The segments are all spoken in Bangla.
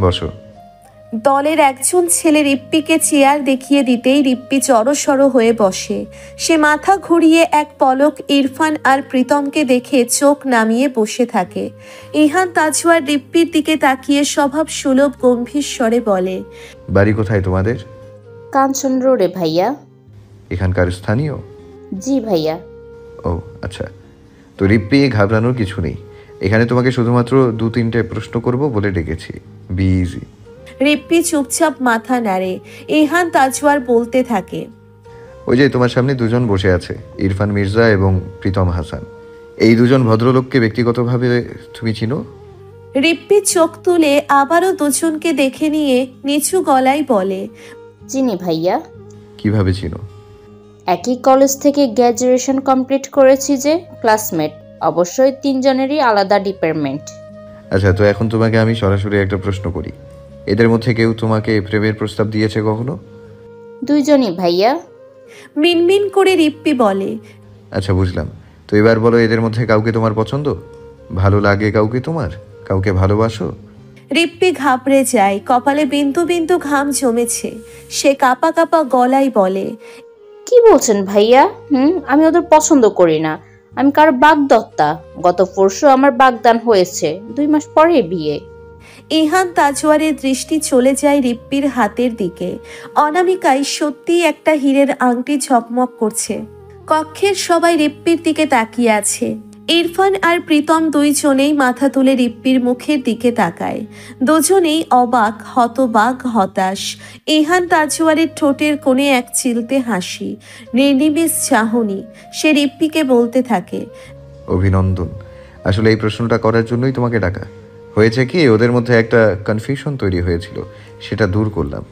বসো। দলের একজন ছেলে রিপ্পিকে চেয়ার দেখিয়ে দিতেই রিপ্পি জড়সড় হয়ে বসে। সে মাথা ঘুরিয়ে এক পলক ইরফান আর প্রীতমকে দেখে চোখ নামিয়ে বসে থাকে। ইহান তাজওয়ার রিপ্পির দিকে তাকিয়ে স্বভাব সুলভ গম্ভীর স্বরে বলে, বাড়ি কোথায় তোমাদের? কাঞ্চন রোডে ভাইয়া। এখানকার স্থানীয়? জি ভাইয়া। ও আচ্ছা। তো রিপ্পি, ঘাবড়ানোর কিছু নেই। এখানে তোমাকে শুধুমাত্র 2-3টে প্রশ্ন করব বলে ডেকেছি। Be easy. রিপ্পি চুপচাপ মাথা নাড়ে। ইহান তাজওয়ার বলতে থাকে, ওই যে তোমার সামনে দুজন বসে আছে, ইরফান মির্জা এবং প্রীতম হাসান। এই দুজন ভদ্রলোককে ব্যক্তিগতভাবে তুমি চিনো? রিপ্পি চোখ তুলে আবারও দুজনকে দেখে নিয়ে নিচু গলায় বলে, চিনি ভাইয়া। কিভাবে চিনো? একই কলেজ থেকে গ্র্যাজুয়েশন কমপ্লিট করেছি, যে ক্লাসমেট। অবশ্যই তিনজনেরই আলাদা ডিপার্টমেন্ট। আচ্ছা, তো এখন তোমাকে আমি সরাসরি একটা প্রশ্ন করি। এদের মধ্যে কেউ তোমাকে প্রেমের প্রস্তাব দিয়েছে কখনো? দুইজনই ভাইয়া। মিনমিন করে রিপ্পি বলে, আচ্ছা, বুঝলাম। তো এবার বলো, এদের মধ্যে কাউকে তোমার পছন্দ? ভালো লাগে কাউকে তোমার? কাউকে ভালোবাসো? রিপ্পি ঘাবড়ে যায়। কপালে বিন্দু বিন্দু ঘাম জমেছে। সে কাঁপা কাঁপা গলায় বলে, কি বলছেন ভাইয়া? আমি ওদের পছন্দ করি না। আমি কারো বাগদত্তা। গত পরশু আমার বাগদান হয়েছে, 2 মাস পরে বিয়ে। ইহান তাজওয়ারের দৃষ্টি চলে যায় রিপ্পির হাতের দিকে। অনামিকায় সত্যিই একটা হীরের আংটি ঝকমক করছে। কক্ষের সবাই রিপ্পির দিকে তাকিয়ে আছে। ইরফান আর প্রীতম দুইজনেই মাথা তুলে রিপ্পির মুখের দিকে তাকায়। দুজনেই অবাক, হতবাক, হতাশ। ইহান তাজওয়ারের ঠোঁটের কোণে এক চিলতে হাসি, নির্নিমেষ চাহনি। সে রিপ্পিকে বলতে থাকে, অভিনন্দন। আসলে এই প্রশ্নটা করার জন্যই তোমাকে ডাকা। হয়েছে কি, ওদের মধ্যে একটা কনফিউশন তৈরি হয়েছিল, সেটা দূর করলাম।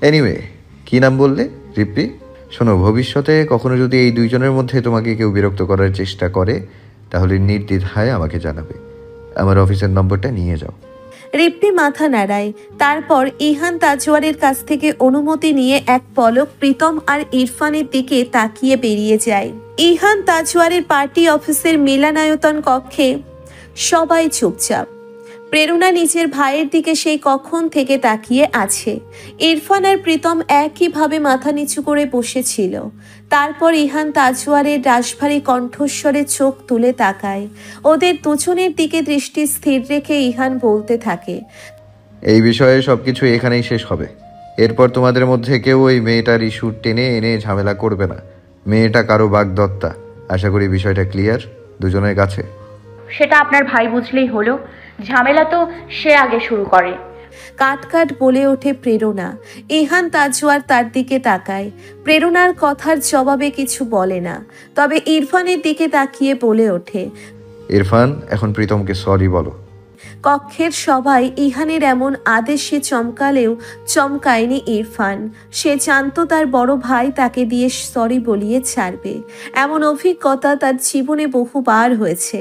এনিওয়ে, কি নাম বললে? রিপ্পি। শোনো, ভবিষ্যতে কখনো যদি এই দুইজনের মধ্যে তোমাকে কেউ বিরক্ত করার চেষ্টা করে, তাহলে নির্দ্বিধায় আমাকে জানাবে। আমার অফিসের নম্বরটা নিয়ে যাও। রিপ্পি মাথা নাড়ায়। তারপর ইহান তাজওয়ারের কাছ থেকে অনুমতি নিয়ে এক পলক প্রীতম আর ইরফানের দিকে তাকিয়ে বেরিয়ে যায়। ইহান তাজওয়ারের পার্টি অফিসের মিলনায়তন কক্ষে সবাই চুপচাপ। প্রেরণা নিজের ভাইয়ের দিকে সেই কখন থেকে তাকিয়ে আছে। ইরফান আর প্রীতম একইভাবে মাথা নিচু করে বসেছিল। তারপর ইহান তাজওয়ারের রাশভারী কণ্ঠস্বরে চোখ তুলে তাকায়। ওদের দুজনের দিকে দৃষ্টি স্থির রেখে ইহান বলতে থাকে, এই বিষয়ে সবকিছু এখানেই শেষ হবে। এরপর তোমাদের মধ্যে কেউ ওই মেয়েটার ইস্যু টেনে এনে ঝামেলা করবে না। মেয়েটা কারো বাগদত্তা। আশা করি বিষয়টা ক্লিয়ার দুজনের কাছে। সেটা আপনার ভাই বুঝলেই হলো। ঝামেলা তো সে আগে শুরু করে। কাট কাট বলে ওঠে প্রেরণা। ইহান তাজওয়ার তার দিকে তাকায়। প্রেরণার কথার জবাবে কিছু বলে না, তবে ইরফানের দিকে তাকিয়ে বলে ওঠে, ইরফান, এখন প্রীতমকে সরি বলো। কক্ষের সবাই ইহানের এমন আদেশে চমকালেও চমকায়নি ইরফান। সে জানত তার বড় ভাই তাকে দিয়ে সরি বলিয়ে ছাড়বে। এমন অভিজ্ঞতা তার জীবনে বহুবার হয়েছে।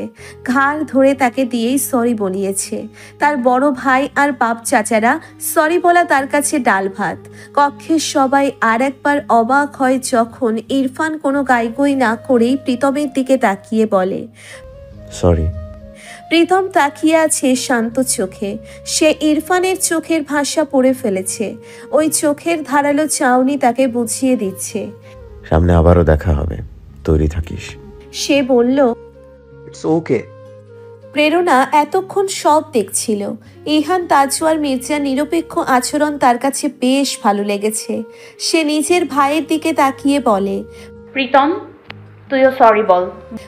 ঘাড় ধরে তাকে দিয়েই সরি বলিয়েছে। তার বড় ভাই আর বাপ চাচারা সরি বলা তার কাছে ডাল ভাত। কক্ষের সবাই আর একবার অবাক হয় যখন ইরফান কোনো গাইগই না করেই প্রীতমের দিকে তাকিয়ে বলে, সরি। প্রীতম তাকিয়ে আছে শান্ত চোখে। সে ইরফানের চোখের ভাষা পড়ে ফেলেছে। ওই চোখের ধারালো চাউনি তাকে বুঝিয়ে দিচ্ছে, সামনে আবারও দেখা হবে, তৈরি থাকিস। সে বলল, ইটস ওকে। প্রেরণা এতক্ষণ সব দেখছিল। ইহান তাজওয়ার মির্জা নিরপেক্ষ আচরণ তার কাছে বেশ ভালো লেগেছে। সে নিজের ভাইয়ের দিকে তাকিয়ে বলে, প্রীতম, তুইও সরি বল।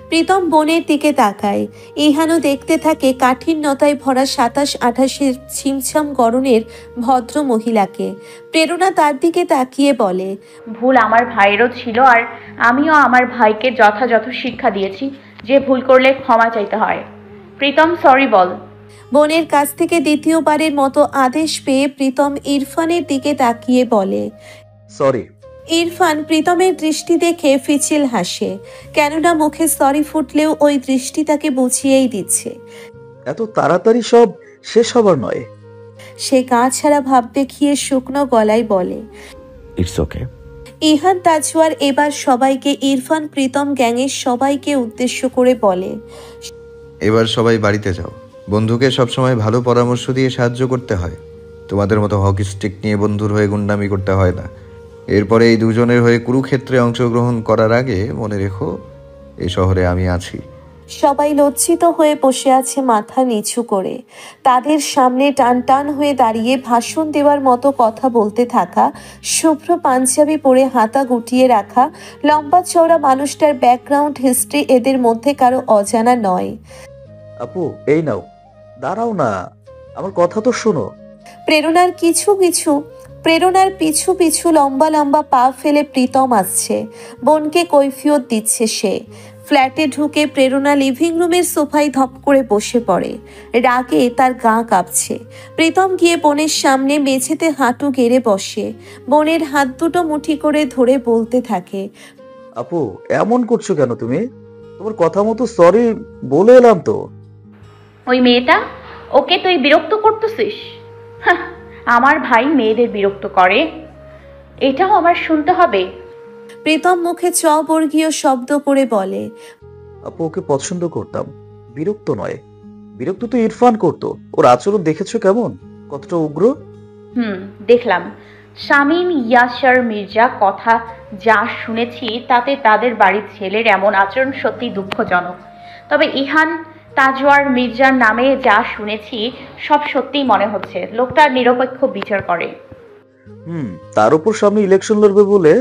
প্রীতম বোনের দিকে তাকায়। ইহানও দেখতে থাকে কাঠিন্যতায় ভরা 27-28-এর ছিমছাম গরনের ভদ্র মহিলাকে। প্রেরণা তার দিকে তাকিয়ে বলে, ভুল আমার ভাইয়েরও ছিল, আর আমিও আমার ভাইকে যথাযথ শিক্ষা দিয়েছি যে ভুল করলে ক্ষমা চাইতে হয়। প্রীতম, সরি বল। বোনের কাছ থেকে দ্বিতীয়বারের মতো আদেশ পেয়ে প্রীতম ইরফানের দিকে তাকিয়ে বলে, সরি। ইরফান প্রীতমের দৃষ্টি দেখে ফিচিল হাসে। কেননা মুখে সরি ফুটলেও ওই দৃষ্টি তাকে বুঝিয়েই দিচ্ছে এত তাড়াতাড়ি সব শেষ হবার নয়। সে গা ছাড়া ভাব দেখিয়ে শুকনো গলায় বলে, ইটস ওকে। ইহান তাজওয়ার এবার সবাইকে, ইরফান প্রীতম গ্যাংয়ের সবাইকে উদ্দেশ্য করে বলে, এবার সবাই বাড়িতে যাও। বন্ধুকে সবসময় ভালো পরামর্শ দিয়ে সাহায্য করতে হয়। তোমাদের মতো হকি স্টিক নিয়ে বন্ধুর হয়ে গুন্ডামি করতে হয় না। এরপরে এই দুজনের হয়ে কুরুক্ষেত্রে অংশগ্রহণ করার আগে মনে রেখো, এই শহরে আমি আছি। সবাই লজ্জিত হয়ে বসে আছে মাথা নিচু করে। তাদের সামনে টান টান হয়ে দাঁড়িয়ে ভাষণ দেওয়ার মতো কথা বলতে থাকা, শুভ্র পাঞ্জাবি পরে হাতা গুটিয়ে রাখা লম্বা চওড়া মানুষটার ব্যাকগ্রাউন্ড হিস্ট্রি এদের মধ্যে কারো অজানা নয়। আপু এই নাও, দাঁড়াও না, আমার কথা তো শোনো। প্রেরণার পিছু পিছু লম্বা লম্বা পা ফেলে প্রীতম আসছে। বোনকে কৈফিয়ত দিচ্ছে সে। ফ্ল্যাটে ঢুকে প্রেরণা লিভিং রুমের সোফায় ধপ করে বসে পড়ে। রাগে তার গা কাঁপছে। প্রীতম গিয়ে বোনের সামনে মেঝেতে হাঁটু গেড়ে বসে। বোনের হাত দুটো মুঠি করে ধরে বলতে থাকে, আপু এমন করছো কেন তুমি? তোমার কথা মতো সরি বলে এলাম তো। ওই মেয়েটা, ওকে তুই বিরক্ত করতেছিস? হাহ, আমার ভাই মেয়েদের বিরক্ত করে, এটাও আমার শুনতে হবে? প্রীতম মুখে চবর্গীয় শব্দ করে বলে, আপু ওকে পছন্দ করতাম, বিরক্ত নয়। বিরক্ত তো ইরফান করতো। ওর আচরণ দেখেছো কেমন, কতটা উগ্র। দেখলাম। শামীম ইয়াসার মির্জা কথা যা শুনেছি তাতে তাদের বাড়ির ছেলের এমন আচরণ সত্যি দুঃখজনক। তবে ইহান তাজওয়ার মির্জার নামে যা শুনেছি সব সত্যিই মনে হচ্ছে লোকটা নিরপেক্ষ বিচার করে। তার উপর সামনে ইলেকশন লড়বে বলে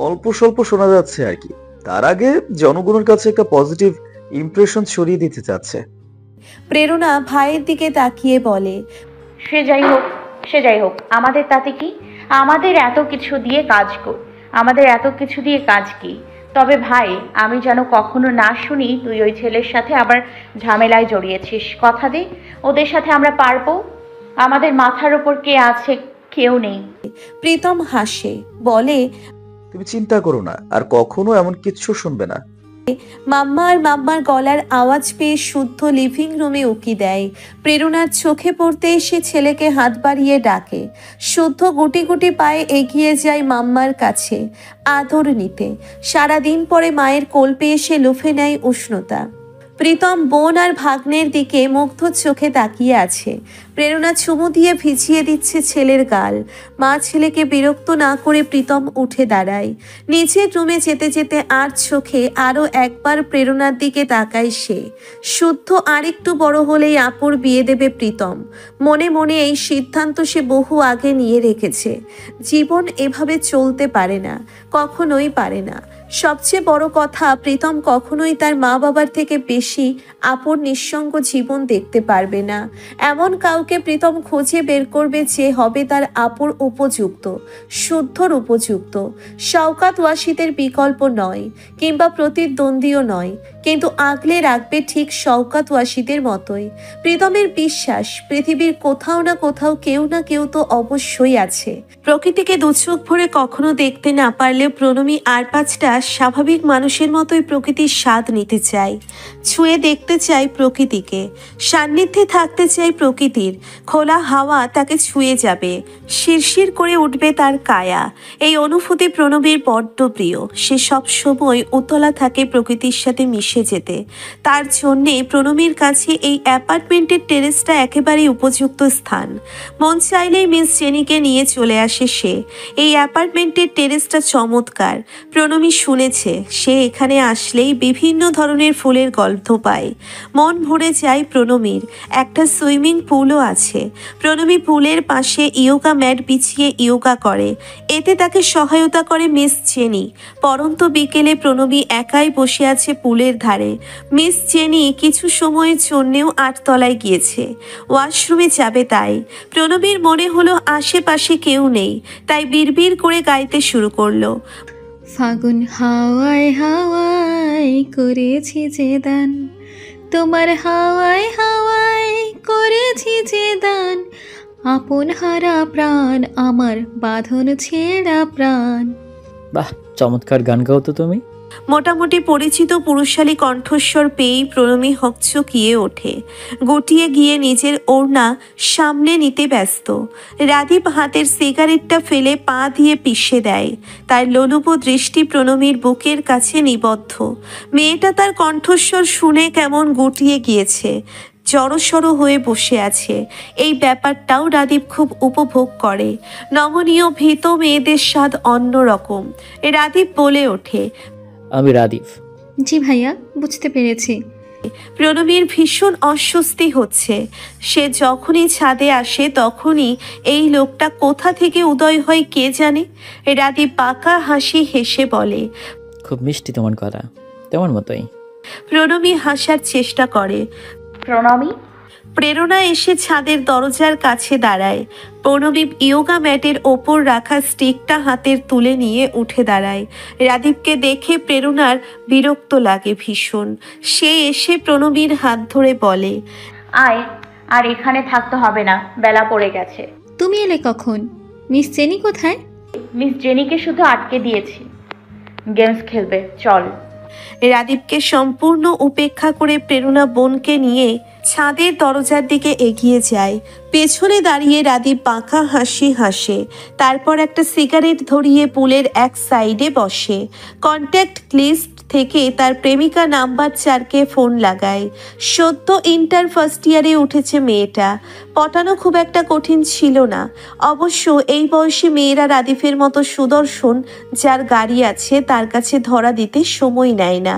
অল্প স্বল্প শোনা যাচ্ছে আর কি। তার আগে জনগণের কাছে একটা পজিটিভ ইমপ্রেশন ছড়িয়ে দিতে চাচ্ছে। প্রেরণা ভাইয়ের দিকে তাকিয়ে বলে, সে যাই হোক, আমাদের তাতে কি? আমাদের এত কিছু দিয়ে কাজ কি? তবে ভাই, আমি যেন কখনো না শুনি তুই ওই ছেলের সাথে আবার ঝামেলায় জড়িয়েছিস। কথা দে, ওদের সাথে আমরা পারবো। আমাদের মাথার উপর কে আছে? কেউ নেই। প্রীতম হাসে বলে, তুমি চিন্তা করো না, আর কখনো এমন কিচ্ছু শুনবে না। মাম্মার গলার আওয়াজ পেয়ে শুদ্ধ লিভিং রুমে উকি দেয়। প্রেরণার চোখে পড়তেই সে ছেলেকে হাত বাড়িয়ে ডাকে। শুদ্ধ গুটি গুটি পায়ে এগিয়ে যায় মাম্মার কাছে আদর নিতে। সারাদিন পরে মায়ের কোল পেয়ে সে লুফে নেয় উষ্ণতা। প্রীতম বোন আর ভাগ্নের দিকে মুগ্ধ চোখে তাকিয়ে আছে। প্রেরণা চুমু দিয়ে ভিজিয়ে দিচ্ছে ছেলের গাল। মা ছেলেকে বিরক্ত না করে প্রীতম উঠে দাঁড়ায়। নিচের রুমে যেতে যেতে আর চোখে আরও একবার প্রেরণার দিকে তাকায় সে। শুদ্ধ আরেকটু বড় হলেই আপুর বিয়ে দেবে প্রীতম। মনে মনে এই সিদ্ধান্ত সে বহু আগে নিয়ে রেখেছে। জীবন এভাবে চলতে পারে না, কখনোই পারে না। সবচেয়ে বড় কথা, প্রীতম কখনোই তার মা বাবার থেকে বেশি আপুর নিঃসঙ্গ জীবন দেখতে পারবে না। এমন কাউকে প্রীতম খুঁজে বের করবে যে হবে তার আপুর উপযুক্ত, শুদ্ধর উপযুক্ত। শওকাত ওয়াসিদের বিকল্প নয়, কিংবা প্রতিদ্বন্দ্বীও নয়, কিন্তু আগলে রাখবে ঠিক শওকাত ওয়াসিদের মতোই। প্রীতমের বিশ্বাস পৃথিবীর কোথাও না কোথাও কেউ না কেউ তো অবশ্যই আছে। প্রকৃতিকে দুচোখ ভরে কখনো দেখতে না পারলেও প্রণমী আর পাঁচটা স্বাভাবিক মানুষের মতোই প্রকৃতির স্বাদ নিতে চায়। ছুঁয়ে দেখতে চাই প্রকৃতিকে, সান্নিধ্যে থাকতে চাই প্রকৃতির। খোলা হাওয়া তাকে ছুঁয়ে যাবে, শিরশির করে উঠবে তার কায়া। এই অনুভূতি প্রণবীর বড্ড প্রিয়। সে সব সময় উতলা থাকে প্রকৃতির সাথে মিশে যেতে। তার জন্যে প্রণবীর কাছে এই অ্যাপার্টমেন্টের টেরেসটা একেবারেই উপযুক্ত স্থান। মন চাইলেই মিস জেনিকে নিয়ে চলে আসে সে। এই অ্যাপার্টমেন্টের টেরেসটা চমৎকার। প্রণবী শুনেছে সে এখানে আসলেই বিভিন্ন ধরনের ফুলের গন্ধ পায়। মন ভরে যায় প্রণবীর। একটা সুইমিং পুলও আছে। প্রণবী পুলের পাশে ইয়োগা ম্যাট বিছিয়ে ইয়োগা করে। এতে তাকে সহায়তা করে মিস জেনি। পরন্ত বিকেলে প্রণবী একাই বসে আছে পুলের ধারে। মিস জেনি কিছু সময়ের জন্যেও 8 তলায় গিয়েছে, ওয়াশরুমে যাবে তাই। প্রণবীর মনে হলো আশেপাশে কেউ নেই, তাই বিড়বিড় করে গাইতে শুরু করলো। ফাগুন হাওয়ায় হাওয়ায় করেছি যে দান, তোমার হাওয়ায় হাওয়ায় করেছি যে দান, আপন হারা প্রাণ আমার বাঁধন ছেঁড়া প্রাণ। বাহ, চমৎকার গান গাও তো তুমি। মোটামুটি পরিচিত পুরুষালী কণ্ঠস্বর পেয়েই প্রণমী হকচকিয়ে ওঠে। গুটিয়ে গিয়ে নিজের ওড়না সামনে নিতে ব্যস্ত। রাদীপ হাতের সিগারেটটা ফেলে পা দিয়ে পিষে দেয়। তার লোলুপ দৃষ্টি প্রণমীর বুকের কাছে নিবদ্ধ। মেয়েটা তার কণ্ঠস্বর শুনে কেমন গুটিয়ে গিয়েছে। জড়সড় হয়ে বসে আছে। এই ব্যাপারটাও রাদীপ খুব উপভোগ করে। নমনীয় ভীত মেয়েদের স্বাদ অন্যরকম। রাদীপ বলে ওঠে, আমি রাদীপ। জি ভাইয়া, বুঝতে পেরেছি। প্রণবীর ভীষণ অস্বস্তি হচ্ছে। সে যখনই ছাদে আসে তখনই এই লোকটা কোথা থেকে উদয় হয় কে জানে। রাদীপ বাঁকা হাসি হেসে বলে, খুব মিষ্টি তোমার গলা, তেমন মতোই। প্রণবী হাসার চেষ্টা করে। প্রণামী। প্রেরণা এসে ছাদের দরজার কাছে দাঁড়ায়। প্রণবী ইয়োগা ম্যাটের ওপর রাখা স্টিকটা হাতের তুলে নিয়ে উঠে দাঁড়ায়। রাদীপকে দেখে প্রেরণার বিরক্ত লাগে ভীষণ। সে এসে প্রণবীর হাত ধরে বলে, আয়, আর এখানে থাকতে হবে না, বেলা পড়ে গেছে। তুমি এলে কখন? মিস জেনি কোথায়? মিস জেনিকে শুধু আটকে দিয়েছি, গেমস খেলবে, চল। রাদীপকে সম্পূর্ণ উপেক্ষা করে প্রেরণা বোনকে নিয়ে ছাদের দরজার দিকে এগিয়ে যায়। পেছনে দাঁড়িয়ে রাদীপ বাঁকা হাসি হাসে। তারপর একটা সিগারেট ধরিয়ে পুলের এক সাইডে বসে। কন্ট্যাক্ট লিস্ট থেকে তার প্রেমিকা নাম্বার 4কে ফোন লাগায়। সদ্য ইন্টার ফার্স্ট ইয়ারে উঠেছে মেয়েটা। পটানো খুব একটা কঠিন ছিল না। অবশ্য এই বয়সী মেয়েরা রাদীপের মতো সুদর্শন যার গাড়ি আছে তার কাছে ধরা দিতে সময় নেয় না।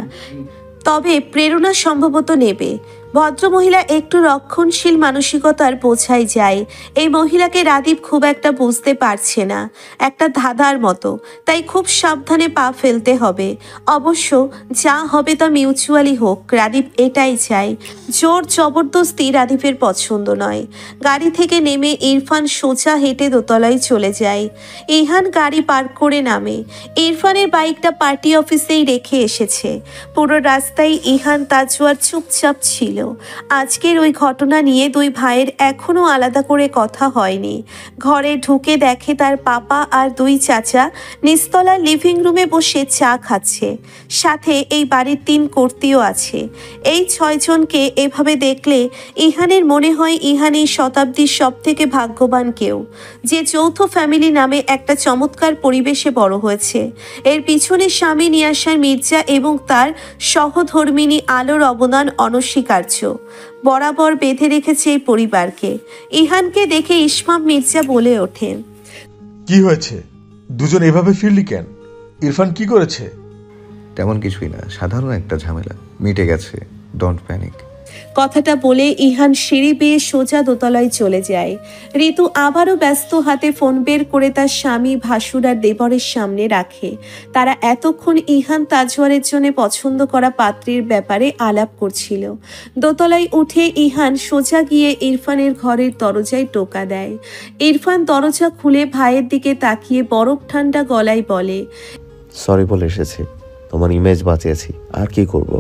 তবে প্রেরণা সম্ভবত নেবে। ভদ্রমহিলা একটু রক্ষণশীল মানসিকতার বোঝাই যায়। এই মহিলাকে রাদীপ খুব একটা বুঝতে পারছে না, একটা ধাঁধার মতো। তাই খুব সাবধানে পা ফেলতে হবে। অবশ্য যা হবে তা মিউচুয়ালি হোক, রাদীপ এটাই চায়। জোর জবরদস্তি রাদীপের পছন্দ নয়। গাড়ি থেকে নেমে ইরফান সোজা হেঁটে দোতলায় চলে যায়। ইহান গাড়ি পার্ক করে নামে। ইরফানের বাইকটা পার্টি অফিসেই রেখে এসেছে। পুরো রাস্তায় ইহান তাজওয়ার চুপচাপ ছিল। আজকের ওই ঘটনা নিয়ে দুই ভাইয়ের এখনো আলাদা করে কথা হয়নি। ঘরে ঢুকে দেখে তার পাপা আর দুই চাচা নিচতলার লিভিং রুমে বসে চা খাচ্ছে। সাথে এই বাড়ির 3 কর্ত্রীও আছে। এই 6 জনকে এভাবে দেখলে ইহানের মনে হয় ইহান এই শতাব্দীর সব থেকে ভাগ্যবান কেউ, যে যৌথ ফ্যামিলি নামে একটা চমৎকার পরিবেশে বড় হয়েছে। এর পিছনে স্বামী নিয়াসার মির্জা এবং তার সহধর্মিনী আলোর অবদান অনস্বীকার্য। বরাবর বেঁধে রেখেছে এই পরিবারকে। ইহানকে দেখে ইসমাম মির্জা বলে ওঠেন, কি হয়েছে? দুজন এভাবে ফিরলি কেন? ইরফান কি করেছে? তেমন কিছুই না, সাধারণ একটা ঝামেলা, মিটে গেছে, ডোন্ট প্যানিক। কথাটা বলে ইহান সিঁড়ি বেয়ে সোজা দোতলায় চলে যায়। ঋতু আবারও ব্যস্ত হাতে ফোন বের করে তার স্বামী ভাসুর আর দেবরের সামনে রাখে। তারা এতক্ষণ ইহান তাজওয়ারের জন্য পছন্দ করা পাত্রীর ব্যাপারে আলাপ করছিল। দোতলায় উঠে ইহান সোজা গিয়ে ইরফানের ঘরের দরজায় টোকা দেয়। ইরফান দরজা খুলে ভাইয়ের দিকে তাকিয়ে বরফ ঠান্ডা গলায় বলে, সরি বলে এসেছি, তোমার ইমেজ বাঁচিয়েছি, আর কি করব।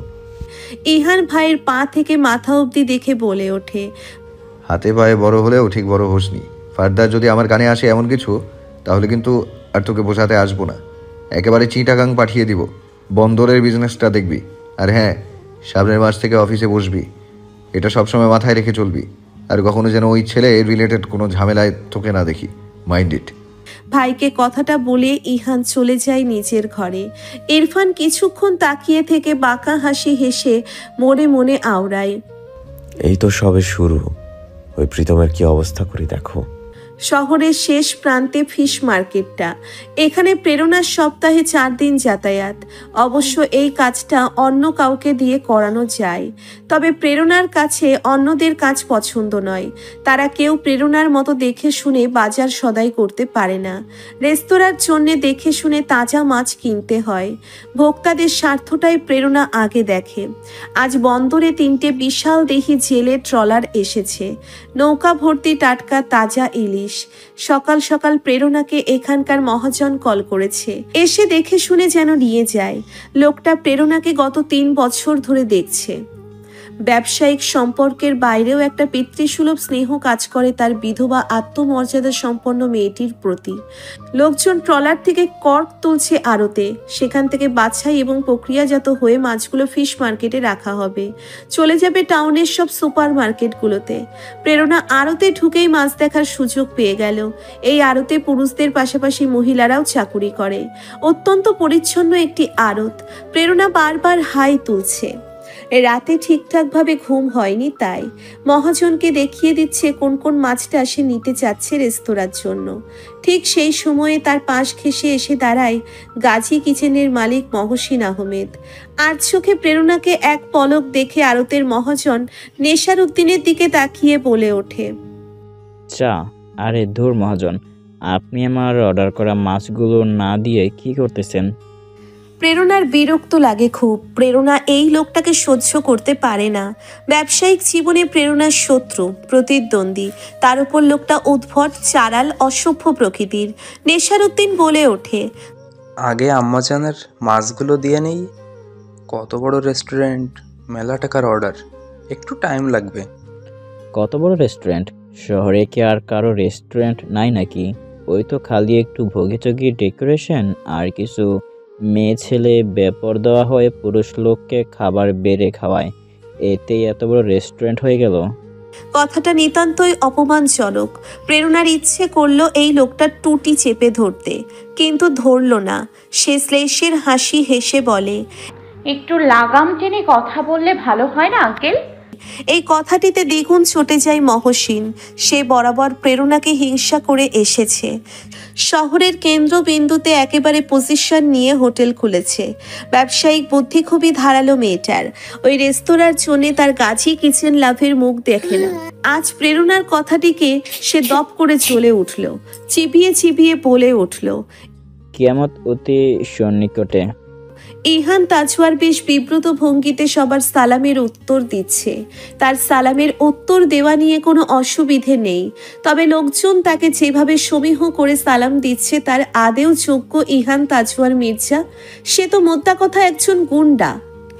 ইহান ভাইয়ের পা থেকে মাথা অবধি দেখে বলে ওঠে, হাতে পায়ে বড় হলেও ঠিক বড় হোসনি। ফার্দার যদি আমার কানে আসে এমন কিছু, তাহলে কিন্তু আর তোকে বোঝাতে আসবো না। একেবারে চিটাগাং পাঠিয়ে দিব। বন্দরের বিজনেসটা দেখবি। আর হ্যাঁ, সামনের মাস থেকে অফিসে বসবি। এটা সবসময় মাথায় রেখে চলবি। আর কখনো যেন ওই ছেলে রিলেটেড কোনো ঝামেলায় তোকে না দেখি। Mind it. ভাইকে কথাটা বলে ইহান চলে যায় নিজের ঘরে। ইরফান কিছুক্ষণ তাকিয়ে থেকে বাঁকা হাসি হেসে মনে মনে আওড়ায়, এই তো সবে শুরু। ওই প্রীতমের কি অবস্থা করি দেখো। শহরের শেষ প্রান্তে ফিশ মার্কেটটা। এখানে প্রেরণার সপ্তাহে 4 দিন যাতায়াত। অবশ্য এই কাজটা অন্য কাউকে দিয়ে করানো যায়। তবে প্রেরণার কাছে অন্যদের কাজ পছন্দ নয়। তারা কেউ প্রেরণার মতো দেখে শুনে বাজার সদাই করতে পারে না। রেস্তোরাঁর জন্য দেখে শুনে তাজা মাছ কিনতে হয়। ভোক্তাদের স্বার্থটাই প্রেরণা আগে দেখে। আজ বন্দরে 3টে বিশাল দেহি জেলে ট্রলার এসেছে। নৌকা ভর্তি টাটকা তাজা ইলিশ। সকাল সকাল প্রেরণাকে এখানকার মহাজন কল করেছে। এসে দেখে শুনে যেন নিয়ে যায়। লোকটা প্রেরণাকে গত 3 বছর ধরে দেখছে। ব্যবসায়িক সম্পর্কের বাইরেও একটা পিতৃসুলভ স্নেহ কাজ করে তার বিধবা আত্মমর্যাদা সম্পন্ন মেয়েটির প্রতি। লোকজন ট্রলার থেকে কর্ক তুলছে আড়তে। সেখান থেকে বাছাই এবং প্রক্রিয়াজাত হয়ে মাছগুলো ফিশ মার্কেটে রাখা হবে। চলে যাবে টাউনের সব সুপার মার্কেটগুলোতে। প্রেরণা আড়তে ঢুকেই মাছ দেখার সুযোগ পেয়ে গেল। এই আড়তে পুরুষদের পাশাপাশি মহিলারাও চাকুরি করে। অত্যন্ত পরিচ্ছন্ন একটি আড়ত। প্রেরণা বারবার হাই তুলছে। রাতে ঠিকঠাকভাবে ঘুম হয়নি তাই। মহাজনকে দেখিয়ে দিচ্ছে কোন কোন মাছটা সে নিতে চাচ্ছে রেস্তোরাঁর জন্য। ঠিক সেই সময়ে তার পাশ ঘেঁষে এসে দাঁড়ায় গাজী কিচেনের মালিক মহসিন আহমেদ। আর চোখে প্রেরণাকে এক পলক দেখে আড়তের মহাজন নেশার উদ্দিনের দিকে তাকিয়ে বলে ওঠে, চা। আরে ধুর মহাজন, আপনি আমার অর্ডার করা মাছগুলো না দিয়ে কি করতেছেন? প্রেরণার বিরক্ত লাগে খুব। প্রেরণা এই লোকটাকে সহ্য করতে পারে না। ব্যবসায়িক জীবনে প্রেরণার শত্রু, প্রতিদ্বন্দ্বী, তার উপর লোকটা উদ্ভট, চারাল, অসভ্য প্রকৃতির। নেশারউদ্দিন বলে ওঠে, আগে আম্মাজানের মাছগুলো দিয়ে নেই। কত বড় রেস্টুরেন্ট, মেলা টাকার অর্ডার, একটু টাইম লাগবে। কত বড় রেস্টুরেন্ট? শহরে কি আর কারো রেস্টুরেন্ট নাই নাকি? ওই তো খালি একটু ভোগিচগি ডেকোরেশন আর কিছু মেয়ে ছেলে বেপর দেওয়া হয়ে পুরুষ লোককে খাবার বেড়ে খাওয়ায়, এতেই এত বড় রেস্টুরেন্ট হয়ে গেল। কথাটা নিতান্তই অপমানজনক। প্রেরণার ইচ্ছে করলো এই লোকটার টুটি চেপে ধরতে, কিন্তু ধরল না। সে শ্লেষের হাসি হেসে বলে, একটু লাগাম টেনে কথা বললে ভালো হয় না আঙ্কেল? এই কথাটিতে দ্বিগুণ চটে যায় মহসিন। সে বরাবর প্রেরণাকে হিংসা করে এসেছে। শহরের কেন্দ্রবিন্দুতে একেবারে পজিশন নিয়ে হোটেল খুলেছে। ব্যবসায়িক বুদ্ধি খুবই ধারালো মেয়েটার। ওই রেস্তোরাঁর জন্য তার গাজী কিচেন লাভের মুখ দেখে না। আজ প্রেরণার কথাটিকে সে দপ করে চলে উঠল, চিবিয়ে চিবিয়ে বলে উঠল, কিয়ামত অতি সন্নিকটে। ইহান তাজওয়ার বেশ বিব্রত ভঙ্গিতে সবার সালামের উত্তর দিচ্ছে। তার সালামের উত্তর দেওয়া নিয়ে কোনো অসুবিধে নেই, তবে লোকজন তাকে যেভাবে সমীহ করে সালাম দিচ্ছে তার আদেও যোগ্য ইহান তাজওয়ার মির্জা? সে তো মোদ্দা কথা একজন গুন্ডা।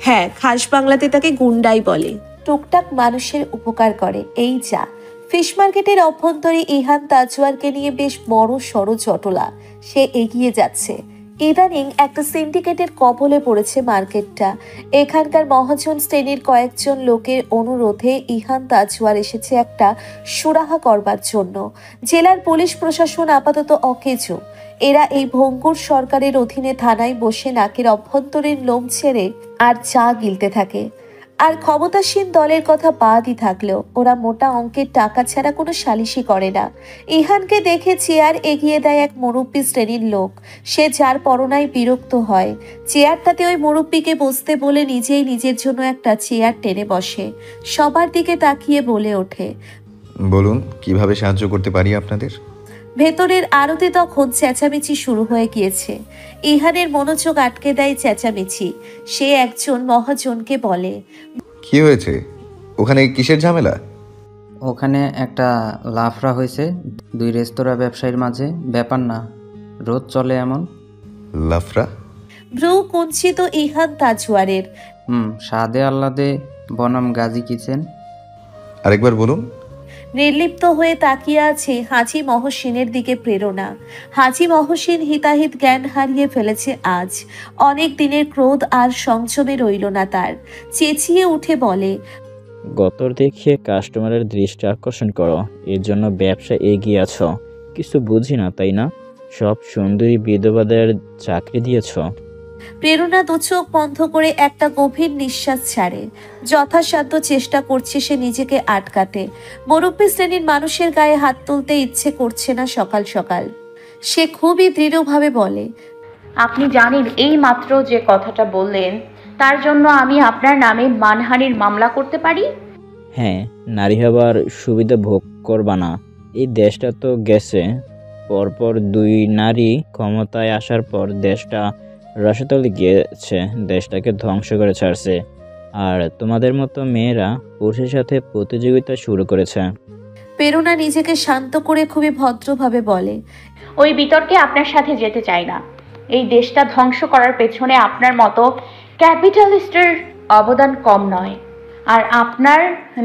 হ্যাঁ, খাস বাংলাতে তাকে গুন্ডাই বলে। টুকটাক মানুষের উপকার করে, এই যা। ফিশ মার্কেটের অভ্যন্তরে ইহান তাজওয়ারকে নিয়ে বেশ বড় সড়ো জটলা। সে এগিয়ে যাচ্ছে। ইদানিং একটা সিন্ডিকেটের কবলে পড়েছে মার্কেটটা। এখানকার মহাজন শ্রেণীর কয়েকজন লোকের অনুরোধে ইহান তাজওয়ার এসেছে একটা সুরাহা করবার জন্য। জেলার পুলিশ প্রশাসন আপাতত অকেজো। এরা এই ভঙ্গুর সরকারের অধীনে থানায় বসে নাকের অভ্যন্তরীণ লোম ছেড়ে আর চা গিলতে থাকে। আর ক্ষমতাসীন দলের কথা বাদই থাকলেও ওরা মোটা অঙ্কের টাকা ছাড়া কোনো সালিশি করে না। ইহানকে দেখে চেয়ার এগিয়ে দেয় এক মুরব্বী শ্রেণীর লোক। সে যার পরনায় বিরক্ত হয়। চেয়ারটাতে ওই মুরব্বীকে বসতে বলে নিজেই নিজের জন্য একটা চেয়ার টেনে বসে। সবার দিকে তাকিয়ে বলে ওঠে, বলুন, কিভাবে সাহায্য করতে পারি আপনাদের? ভেতরের আড়তে তখন চেঁচামেচি শুরু হয়ে গিয়েছে। ইহানের মনোযোগ আটকে দেয় চেঁচামেচি। সে একজন মহাজনকে বলে, কি হয়েছে ওখানে? কিসের ঝামেলা? ওখানে একটা লাফড়া হয়েছে দুই রেস্তোরাঁ ব্যবসায়ীর মাঝে। ব্যাপার না, রোজ চলে এমন। লাফড়া? ভ্রু কুঞ্চিত ইহান তাজওয়ারের। সাদে আহ্লাদে বনাম গাজী কিচেন। আরেকবার বলুন। নির্লিপ্ত হয়ে তাকিয়ে আছে হাজী মহসিনের দিকে প্রেরণা। হাজী মহসিন হিতাহিত জ্ঞান হারিয়ে ফেলেছে আজ। অনেক দিনের ক্রোধ আর সংযমে রইল না তার। চেঁচিয়ে উঠে বলে, গতর দেখিয়ে কাস্টমারের দৃষ্টি আকর্ষণ করো, এর জন্য ব্যবসা এগিয়ে আছো। কিছু বুঝি না তাই না? সব সুন্দরী বিধবাদের চাকরি দিয়েছ। প্রেরণা দু চোখ বন্ধ করে একটা গভীর নিঃশ্বাস ছাড়ে। যথাসাধ্য চেষ্টা করছে সে নিজেকে আটকাতে। মুরব্বী শ্রেণীর মানুষের গায়ে হাত তুলতে ইচ্ছে করছে না সকাল সকাল। সে খুবই দৃঢ়ভাবে বলে, আপনি জানেন এই মাত্র যে কথাটা বললেন তার জন্য আমি আপনার নামে মানহানির মামলা করতে পারি। হ্যাঁ, নারী হবার সুবিধা ভোগ করবা না। এই দেশটা তো গেছে। পরপর দুই নারী ক্ষমতায় আসার পর দেশটা রসাতলে গিয়েছে, দেশটাকে ধ্বংস করে ছাড়ছে। আর তোমাদের মতো মেয়েরা পুরুষের সাথে প্রতিযোগিতা শুরু করেছে। প্রেরণা নিজেকে শান্ত করে খুবই ভদ্রভাবে বলে, ওই বিতর্কে আপনার সাথে যেতে চাই না। এই দেশটা ধ্বংস করার পেছনে আপনার মতো ক্যাপিটালিস্টের অবদান কম নয়, আর আপনার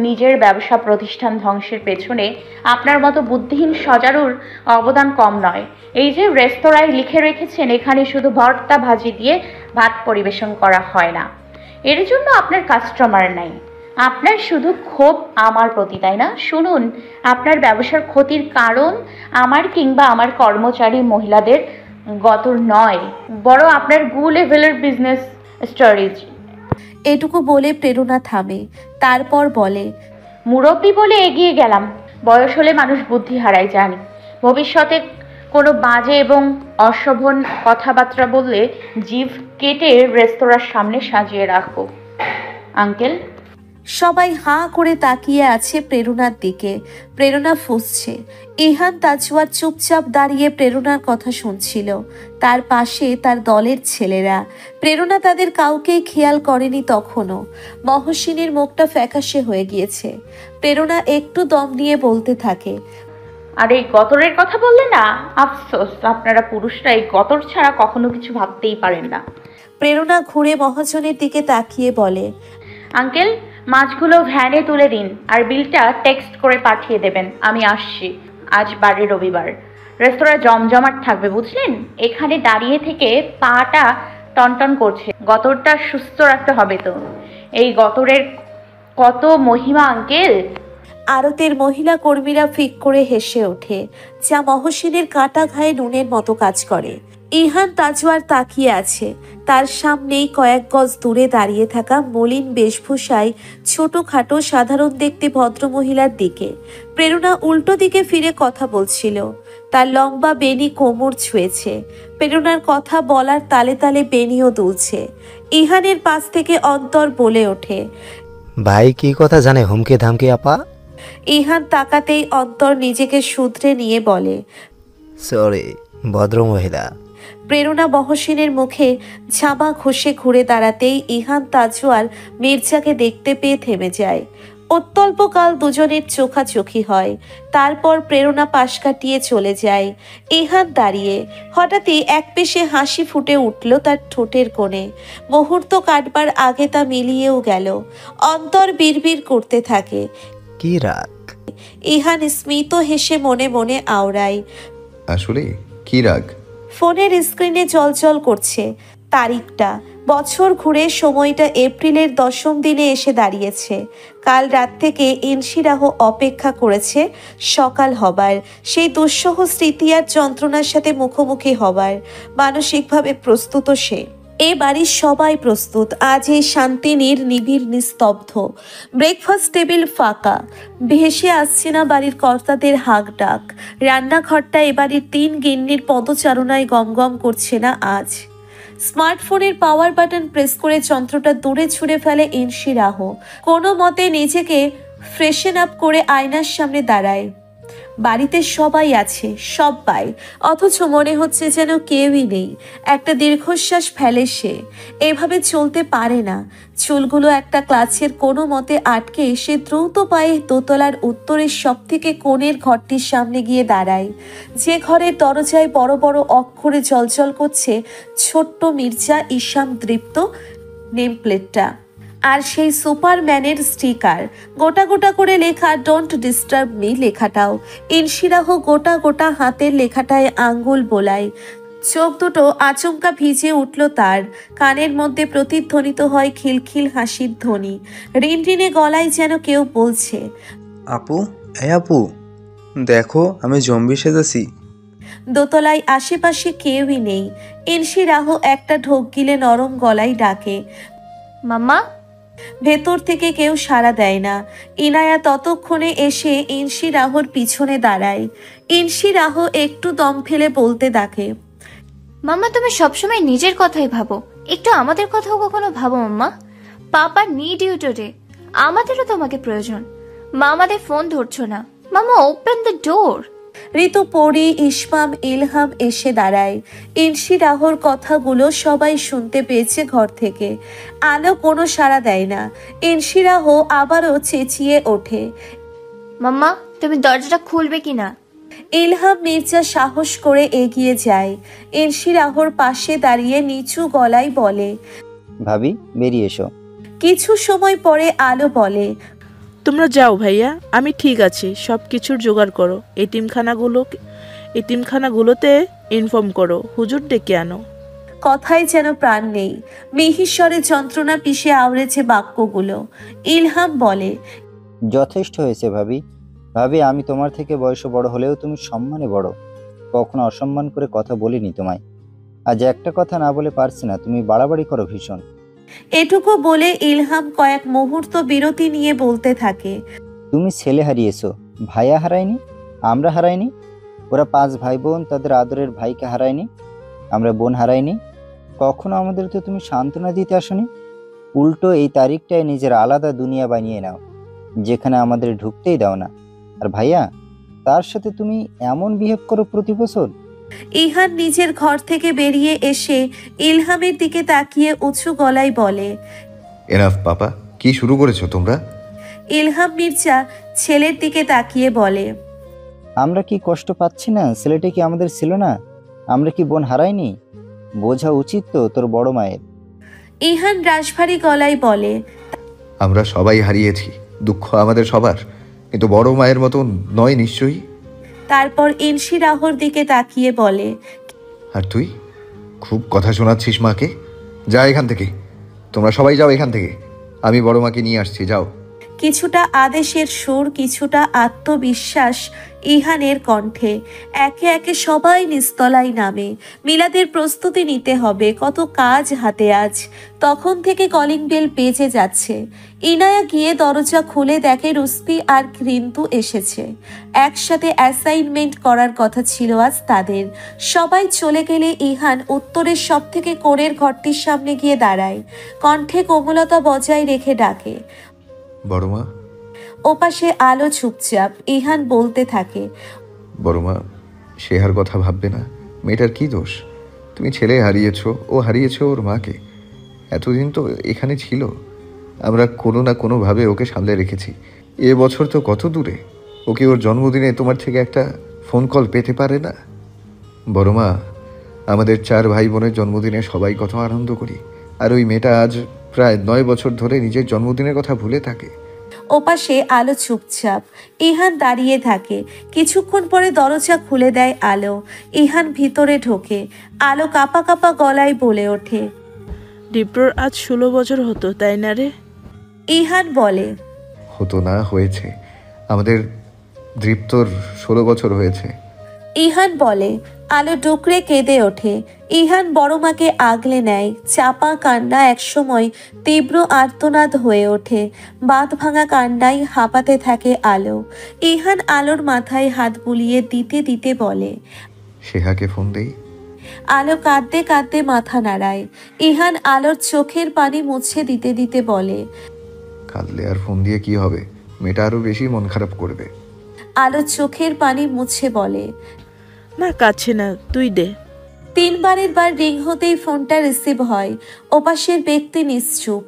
নিজের ব্যবসা প্রতিষ্ঠান ধ্বংসের পেছনে আপনার মতো বুদ্ধিহীন সজারুর অবদান কম নয়। এই যে রেস্তোরাঁয় লিখে রেখেছেন এখানে শুধু ভর্তা ভাজি দিয়ে ভাত পরিবেশন করা হয় না, এর জন্য আপনার কাস্টমার নাই। আপনার শুধু ক্ষোভ আমার প্রতি, তাই না? শুনুন, আপনার ব্যবসার ক্ষতির কারণ আমার কিংবা আমার কর্মচারী মহিলাদের গতর নয়, বড় আপনার গু লেভেলের বিজনেস স্ট্র্যাটেজি। এটুকু বলে প্রেরণা থামে, তারপর বলে, মুরব্বী বলে এগিয়ে গেলাম। বয়স হলে মানুষ বুদ্ধি হারায়, জানি। ভবিষ্যতে কোনো বাজে এবং অশোভন কথাবার্তা বললে জিভ কেটে রেস্তোরাঁর সামনে সাজিয়ে রাখবো। আঙ্কেল। সবাই হাঁ করে তাকিয়ে আছে প্রেরণার দিকে। প্রেরণা ফুঁসছে। ইহান তাজওয়ার চুপচাপ দাঁড়িয়ে প্রেরণার কথা শুনছিল। তার পাশে তার দলের ছেলেরা। প্রেরণা তাদের কাউকেই খেয়াল করেনি তখনও। মহসিনের মুখটা ফ্যাকাশে হয়ে গিয়েছে। প্রেরণা একটু দম নিয়ে বলতে থাকে, আর এই গতরের কথা বললে না, আফসোস, আপনারা পুরুষরা এই গতর ছাড়া কখনো কিছু ভাবতেই পারেন না। প্রেরণা ঘুরে মহাজনের দিকে তাকিয়ে বলে, আঙ্কেল, মাছগুলো ভ্যানে তুলে দিন আর বিলটা টেক্সট করে পাঠিয়ে দেবেন। আমি আসছি। আজ বারে রবিবার, রেস্তোরাঁ জমজমাট থাকবে, বুঝলেন? এখানে দাঁড়িয়ে থেকে পাটা টনটন করছে। গতরটা সুস্থ রাখতে হবে তো। এই গতরের কত মহিমা আঙ্কেল। আরতের মহিলা কর্মীরা ফিক করে হেসে ওঠে, যা মহসিনের কাটা ঘায়ে নুনের মতো কাজ করে। ইহান তাজওয়ার তাকিয়ে আছে। তার সামনেই কয়েক গজ দূরে দাঁড়িয়ে থাকা মলিন বেশভূষায় ছোটখাটো সাধারণ দেখতে ভদ্রমহিলার দিকে। প্রেরণা উল্টো দিকে ফিরে কথা বলছিল। তার লম্বা বেনি কোমর ছুঁয়েছে। প্রেরণার কথা বলার তালে তালে বেনিও দুলছে। ইহানের পাশ থেকে অন্তর বলে ওঠে, ভাই কি কথা জানে হুমকে ধামকে আপা? ইহান তাকাতেই অন্তর নিজেকে শুধরে নিয়ে বলে, সরি ভদ্রমহিলা। প্রেরণা মহসিনের মুখে ঝামা ঘষে ঘুরে দাঁড়াতেই ইহান তাজওয়ার মির্জাকে দেখতে পেয়ে থেমে যায়। অত্যল্পকাল দুজনের চোখাচোখি হয়। তারপর প্রেরণা পাশ কাটিয়ে চলে যায়। ইহান দাঁড়িয়ে। হঠাৎই এক পেশে হাসি ফুটে উঠল তার ঠোঁটের কোণে। মুহূর্ত কাটবার আগে তা মিলিয়েও গেল। অন্তর বিড়বিড় করতে থাকে, কি রাগ? ইহান স্মিত হেসে মনে মনে আওড়ায়, আসলে কি রাগ? ফোনের স্ক্রিনে জলজল করছে তারিখটা। বছর ঘুরে সময়টা এপ্রিলের 10ম দিনে এসে দাঁড়িয়েছে। কাল রাত থেকে ইনশিরাহ অপেক্ষা করেছে সকাল হবার, সেই দুঃসহ স্মৃতি আর যন্ত্রণার সাথে মুখোমুখি হবার। মানসিকভাবে প্রস্তুত সে। এ বাড়ির সবাই প্রস্তুত। আজ এই শান্তিনীর নিবিড় নিস্তব্ধ। ব্রেকফাস্ট টেবিল ফাঁকা। ভেসে আসছে না বাড়ির কর্তাদের হাঁক ডাক। রান্নাঘরটা এ বাড়ির 3 গিন্নির পদচারণায় গমগম করছে না আজ। স্মার্টফোনের পাওয়ার বাটন প্রেস করে যন্ত্রটা দূরে ছুঁড়ে ফেলে ইনশিরাহ। কোনো মতে নিজেকে ফ্রেশন আপ করে আয়নার সামনে দাঁড়ায়। বাড়িতে সবাই আছে, সবাই, অথচ মনে হচ্ছে যেন কেউই নেই। একটা দীর্ঘশ্বাস ফেলে সে। এভাবে চলতে পারে না। চুলগুলো একটা ক্লাচের কোনো মতে আটকে সে দ্রুত পায়ে দোতলার উত্তরের সবথেকে কোণের ঘরটির সামনে গিয়ে দাঁড়ায়। যে ঘরের দরজায় বড় বড় অক্ষরে জলজল করছে ছোট্ট মির্জা ইসাম দৃপ্ত নেমপ্লেটটা, আর সেই সুপারম্যানের স্টিকার। গোটা গোটা করে লেখা ডোন্ট ডিস্টার্ব মি লেখাটাও। ইনশিরাহ গোটা গোটা হাতের লেখাটায় আঙ্গুল বোলায়। চোখ দুটো আচমকা ভিজে উঠল তার। কানের মধ্যে প্রতিধ্বনিত হয় খিলখিল হাসির ধ্বনি। রিনরিনে গলায় যেন কেউ বলছে, আপু, আপু, দেখো আমি জম্বি সেজেছি। দোতলায় আশেপাশে কেউই নেই। ইনশিরাহ একটা ঢোক গিলে নরম গলায় ডাকে, মাম্মা। ভেতর থেকে কেউ সাড়া দেয় না। ইনায়া ততক্ষণে এসে ইনশিরাহর পিছনে দাঁড়ায়। ইনশিরাহ একটু দম ফেলে বলতে ডাকে, মাম্মা, তুমি সবসময় নিজের কথাই ভাবো, একটু আমাদের কথাও কখনো ভাবো মাম্মা। পাপা নিড ইউ টুডে। আমাদেরও তোমাকে প্রয়োজন। মা আমাদের ফোন ধরছো না। মাম্মা, ওপেন দ্য ডোর। ঋতু, পরি, ইসমাম, ইলহাম এসে দাঁড়ায়। ইনশিরাহর কথাগুলো সবাই শুনতে পেয়েছে ঘর থেকে। আলো কোনো সাড়া দেয় না। ইনশিরাহ আবারও চেঁচিয়ে ওঠে, মাম্মা, তুমি দরজাটা খুলবে কিনা? ইলহাম মির্জা সাহস করে এগিয়ে যায়। ইনশিরাহর পাশে দাঁড়িয়ে নিচু গলায় বলে, ভাবি বেরিয়ে এসো। কিছু সময় পরে আলো বলে, তোমরা যাও ভাইয়া, আমি ঠিক আছি। সব কিছুর জোগাড় করো। এতিমখানাগুলোতে ইনফর্ম করো, হুজুর ডেকে আনো। কথায় যেন প্রাণ নেই। মিহিস্বরে যন্ত্রণা পিষে আওড়েছে বাক্যগুলো। ইলহাম বলে, যথেষ্ট হয়েছে ভাবি। ভাবি, আমি তোমার থেকে বয়সে বড় হলেও তুমি সম্মানে বড়। কখনো অসম্মান করে কথা বলিনি তোমায়। আজ একটা কথা না বলে পারছি না, তুমি বাড়াবাড়ি করো ভীষণ। এটুকু বলে ইলহাম কয়েক মুহূর্ত বিরতি নিয়ে বলতে থাকে। তুমি ছেলে হারিয়েছো, ভাইয়া হারায়নি, আমরা হারাইনি। ওরা 5 ভাই বোন তাদের আদরের ভাইকে হারায়নি, আমরা বোন হারাইনি। কখনো আমাদের তো তুমি সান্ত্বনা দিতে আসনি, উল্টো এই তারিখটায় নিজের আলাদা দুনিয়া বানিয়ে নাও, যেখানে আমাদের ঢুকতেই দাও না। আর ভাইয়া, তার সাথে তুমি এমন বিহেভ করো প্রতি বছর। ইহান নিজের ঘর থেকে বেরিয়ে এসে ইলহামের দিকে তাকিয়ে উঁচু গলায় বলে, এনাফ পাপা, কি শুরু করেছো তোমরা? ইলহাম মির্জা ছেলের দিকে তাকিয়ে বলে, আমরা কি কষ্ট পাচ্ছি না? ছেলেটা কি আমাদের ছিল না? আমরা কি বোন হারাইনি? বোঝা উচিত তো তোর বড় মায়ের। ইহান রাশভারী গলায় বলে, আমরা সবাই হারিয়েছি, দুঃখ আমাদের সবার, কিন্তু বড় মায়ের মতো নয় নিশ্চয়ই। তারপর ইনশিরাহর দিকে তাকিয়ে বলে, আর তুই খুব কথা শোনাচ্ছিস মাকে, যা এখান থেকে, তোমরা সবাই যাও এখান থেকে, আমি বড় মাকে নিয়ে আসছি, যাও। কিছুটা আদেশের সুর, কিছুটা আত্মবিশ্বাস ইহানের কণ্ঠে। একে একে সবাই নিস্তলায় নামে। মিলাদের প্রস্তুতি নিতে হবে, কত কাজ হাতে আজ। তখন থেকে কলিং বেল বেজে যাচ্ছে। ইনায়া গিয়ে দরজা খুলে দেখে রুস্পি আর ক্রিন্তু এসেছে। একসাথে অ্যাসাইনমেন্ট করার কথা ছিল আজ তাদের। সবাই চলে গেলে ইহান উত্তরের সব থেকে কোণের ঘরটির সামনে গিয়ে দাঁড়ায়। কণ্ঠে কোমলতা বজায় রেখে ডাকে, বড় মা। ওপাশে আলো চুপচাপ। ইহান বলতে থাকে, বড় মা, সে আর কথা ভাববে না। মেয়েটার কি দোষ? তুমি ছেলে হারিয়েছো, ও হারিয়েছো ওর মাকে। এতদিন তো এখানে ছিল, আমরা কোনো না কোনোভাবে ওকে সামলে রেখেছি। এ বছর তো কত দূরে, ওকে ওর জন্মদিনে তোমার থেকে একটা ফোন কল পেতে পারে না? বড় মা, আমাদের 4 ভাই বোনের জন্মদিনে সবাই কত আনন্দ করি, আর ওই মেয়েটা আজ প্রায় 9 বছর ধরে নিজের জন্মদিনের কথা ভুলে থাকে। ওপাশে আলো চুপচাপ। ইহান দাঁড়িয়ে থাকে। কিছুক্ষণ পরে দরজা খুলে দেয় আলো। ইহান ভিতরে ঢোকে। আলো কাঁপা কাঁপা গলায় বলে ওঠে, ডিপ্রোর আজ 16 বছর হতো, তাই না রে? ইহান বলে, হতো না, হয়েছে। আমাদের দৃপ্তর 16 বছর হয়েছে। ইহান বলে। আলো ডুকরে কেঁদে ওঠে। ইহান বড় মাকে আগলে নেয়। চাপা কান্না একসময় তীব্র আর্তনাদ হয়ে ওঠে। বাঁধ ভাঙা কান্নায় হাঁপাতে থাকে আলো। ইহান আলোর মাথায় হাত বুলিয়ে দিতে দিতে বলে, সেহাকে ফোন দেই। আলো কাঁদতে কাঁদতে মাথা নাড়ায়। ইহান আলোর চোখের পানি মুছে দিতে দিতে বলে, কাঁদলে আর ফোন দিয়ে কি হবে? মেয়েটা আরো বেশি মন খারাপ করবে। আলো চোখের পানি মুছে বলে, না, কাছে না, তুই দে। 3বারের বার রিং হতেই ফোনটা রিসিভ হয়। ওপাশের ব্যক্তি নিশ্চুপ।